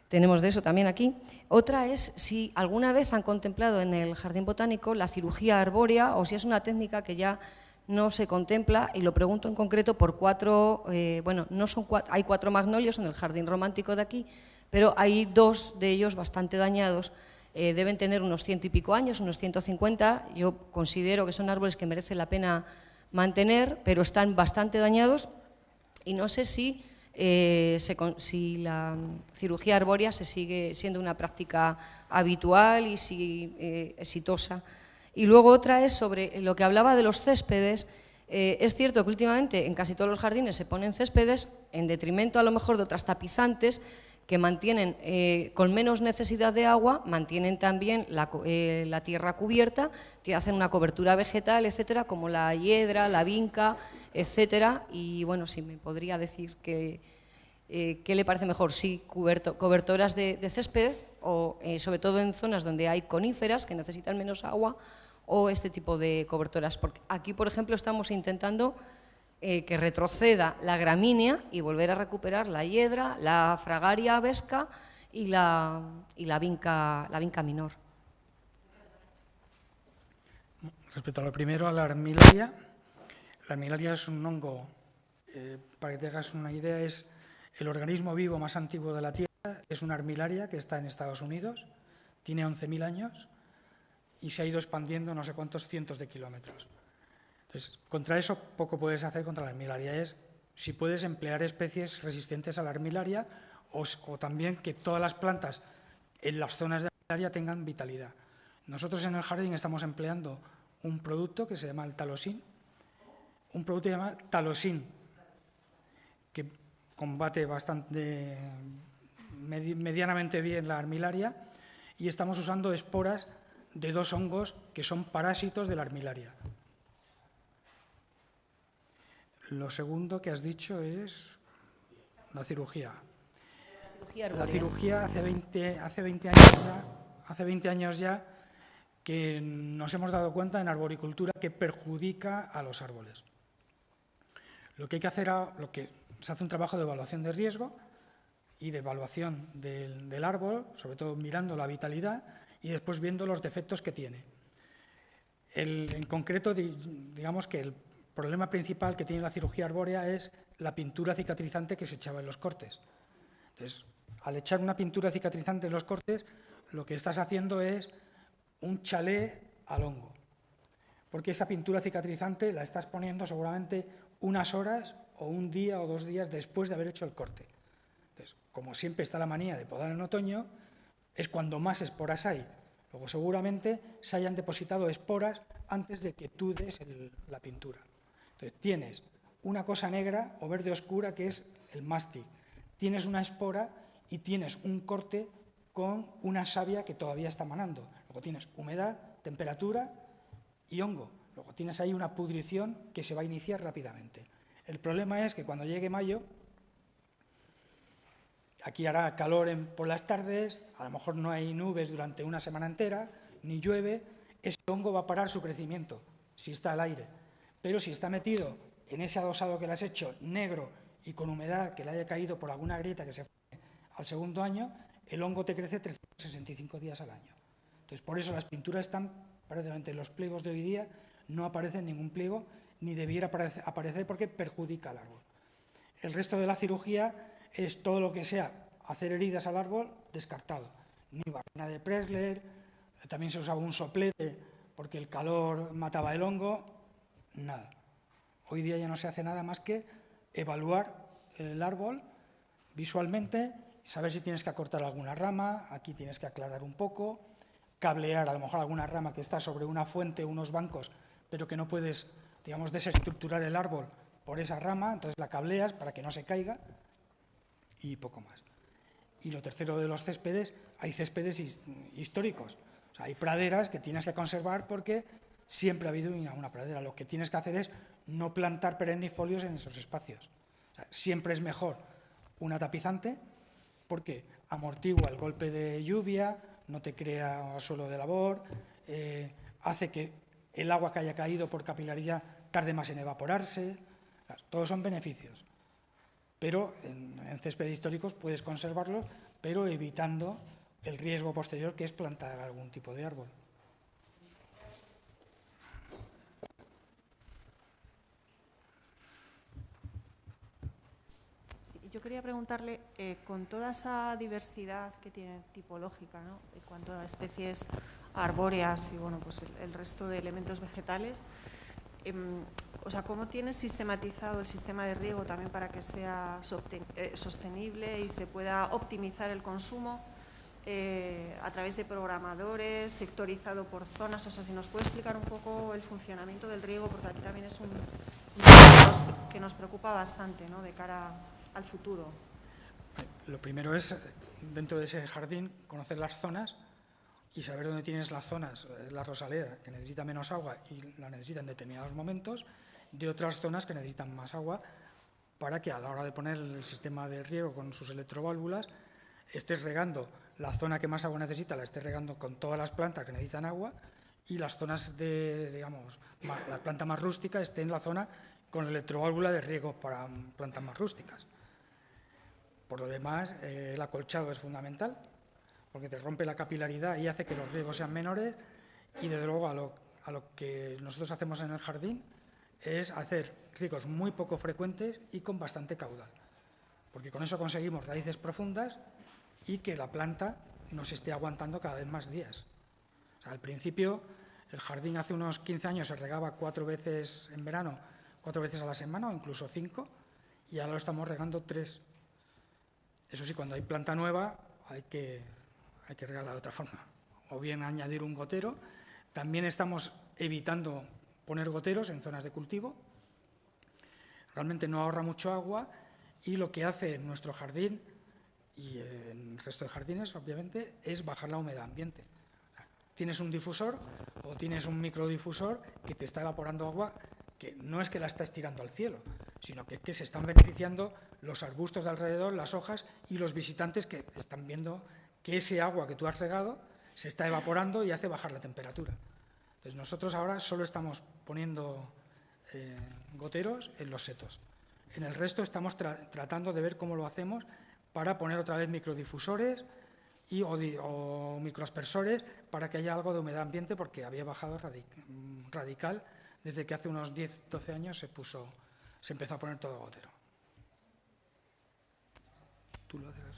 de eso también aquí. Otra es si alguna vez han contemplado en el Jardín Botánico la cirugía arbórea o si es una técnica que ya no se contempla, y lo pregunto en concreto por hay 4 magnolios en el Jardín Romántico de aquí, pero hay 2 de ellos bastante dañados, deben tener unos 100 y pico años, unos 150, yo considero que son árboles que merece la pena mantener, pero están bastante dañados y no sé si la cirugía arbórea se sigue siendo una práctica habitual y si exitosa. Y luego otra es sobre lo que hablaba de los céspedes. Es cierto que últimamente en casi todos los jardines se ponen céspedes en detrimento a lo mejor de otras tapizantes que mantienen con menos necesidad de agua, mantienen también la tierra cubierta, que hacen una cobertura vegetal, etcétera, como la hiedra, la vinca, etcétera. Y bueno, si me podría decir qué le parece mejor, si cobertoras de césped o sobre todo en zonas donde hay coníferas que necesitan menos agua, o este tipo de cobertoras. Porque aquí, por ejemplo, estamos intentando que retroceda la gramínea y volver a recuperar la hiedra, la fragaria vesca y la vinca menor. Respecto a lo primero, a la armillaria es un hongo, para que te hagas una idea, es el organismo vivo más antiguo de la Tierra, es una armillaria que está en Estados Unidos, tiene 11.000 años y se ha ido expandiendo no sé cuántos cientos de kilómetros. Entonces, contra eso poco puedes hacer contra la armillaria. Es si puedes emplear especies resistentes a la armillaria o también que todas las plantas en las zonas de armillaria tengan vitalidad. Nosotros en el jardín estamos empleando un producto que se llama el talosin, que combate medianamente bien la armillaria, y estamos usando esporas de 2 hongos que son parásitos de la armillaria. Lo segundo que has dicho es la cirugía. La cirugía hace 20 años ya que nos hemos dado cuenta en arboricultura que perjudica a los árboles. Lo que hay que hacer, se hace un trabajo de evaluación de riesgo y de evaluación del árbol, sobre todo mirando la vitalidad y después viendo los defectos que tiene. En concreto, digamos que el problema principal que tiene la cirugía arbórea es la pintura cicatrizante que se echaba en los cortes. Entonces, al echar una pintura cicatrizante en los cortes, lo que estás haciendo es un chalé al hongo, porque esa pintura cicatrizante la estás poniendo seguramente unas horas o un día o 2 días después de haber hecho el corte. Entonces, como siempre está la manía de podar en otoño, es cuando más esporas hay. Luego seguramente se hayan depositado esporas antes de que tú des la pintura. Entonces tienes una cosa negra o verde oscura que es el mástil, tienes una espora y tienes un corte con una savia que todavía está manando. Luego tienes humedad, temperatura y hongo. Luego tienes ahí una pudrición que se va a iniciar rápidamente. El problema es que cuando llegue mayo, aquí hará calor por las tardes, a lo mejor no hay nubes durante una semana entera, ni llueve, ese hongo va a parar su crecimiento, si está al aire. Pero si está metido en ese adosado que le has hecho negro y con humedad que le haya caído por alguna grieta que se forme al segundo año, el hongo te crece 365 días al año. Entonces, por eso las pinturas están prácticamente en los pliegos de hoy día, no aparece en ningún pliego, ni debiera aparecer porque perjudica al árbol. El resto de la cirugía es todo lo que sea hacer heridas al árbol, descartado. Ni barrena de Pressler, también se usaba un soplete porque el calor mataba el hongo, nada. Hoy día ya no se hace nada más que evaluar el árbol visualmente, saber si tienes que acortar alguna rama, aquí tienes que aclarar un poco, cablear a lo mejor alguna rama que está sobre una fuente, unos bancos, pero que no puedes, digamos, desestructurar el árbol por esa rama, entonces la cableas para que no se caiga y poco más. Y lo tercero de los céspedes, hay céspedes históricos, o sea, hay praderas que tienes que conservar porque siempre ha habido una pradera. Lo que tienes que hacer es no plantar perennifolios en esos espacios. O sea, siempre es mejor una tapizante porque amortigua el golpe de lluvia, no te crea suelo de labor, hace que el agua que haya caído por capilaridad tarde más en evaporarse. O sea, todos son beneficios. Pero en céspedes históricos puedes conservarlos, pero evitando el riesgo posterior que es plantar algún tipo de árbol. Sí, yo quería preguntarle, con toda esa diversidad que tiene tipológica, ¿no?, en cuanto a especies arbóreas y bueno, pues el resto de elementos vegetales, o sea, ¿cómo tienes sistematizado el sistema de riego también para que sea sostenible y se pueda optimizar el consumo a través de programadores, sectorizado por zonas? O sea, si nos puede explicar un poco el funcionamiento del riego, porque aquí también es un tema que nos preocupa bastante, ¿no?, de cara al futuro. Lo primero es, dentro de ese jardín, conocer las zonas y saber dónde tienes las zonas, la rosaleda, que necesita menos agua y la necesita en determinados momentos, de otras zonas que necesitan más agua, para que a la hora de poner el sistema de riego con sus electroválvulas estés regando la zona que más agua necesita, la estés regando con todas las plantas que necesitan agua, y las zonas de, digamos, la planta más rústica esté en la zona con electroválvula de riego para plantas más rústicas. Por lo demás, el acolchado es fundamental, porque te rompe la capilaridad y hace que los riegos sean menores, y desde luego a lo que nosotros hacemos en el jardín es hacer riegos muy poco frecuentes y con bastante caudal, porque con eso conseguimos raíces profundas y que la planta nos esté aguantando cada vez más días. O sea, al principio el jardín hace unos 15 años se regaba 4 veces en verano, 4 veces a la semana o incluso 5, y ahora lo estamos regando 3. Eso sí, cuando hay planta nueva hay que regarla de otra forma, o bien añadir un gotero. También estamos evitando poner goteros en zonas de cultivo. Realmente no ahorra mucho agua, y lo que hace en nuestro jardín y en el resto de jardines, obviamente, es bajar la humedad ambiente. Tienes un difusor o tienes un microdifusor que te está evaporando agua, que no es que la estás tirando al cielo, sino que se están beneficiando los arbustos de alrededor, las hojas y los visitantes que están viendo que ese agua que tú has regado se está evaporando y hace bajar la temperatura. Entonces nosotros ahora solo estamos poniendo goteros en los setos. En el resto estamos tratando de ver cómo lo hacemos para poner otra vez microdifusores o microaspersores para que haya algo de humedad ambiente, porque había bajado radical desde que hace unos 10-12 años se empezó a poner todo gotero. ¿Tú lo haces?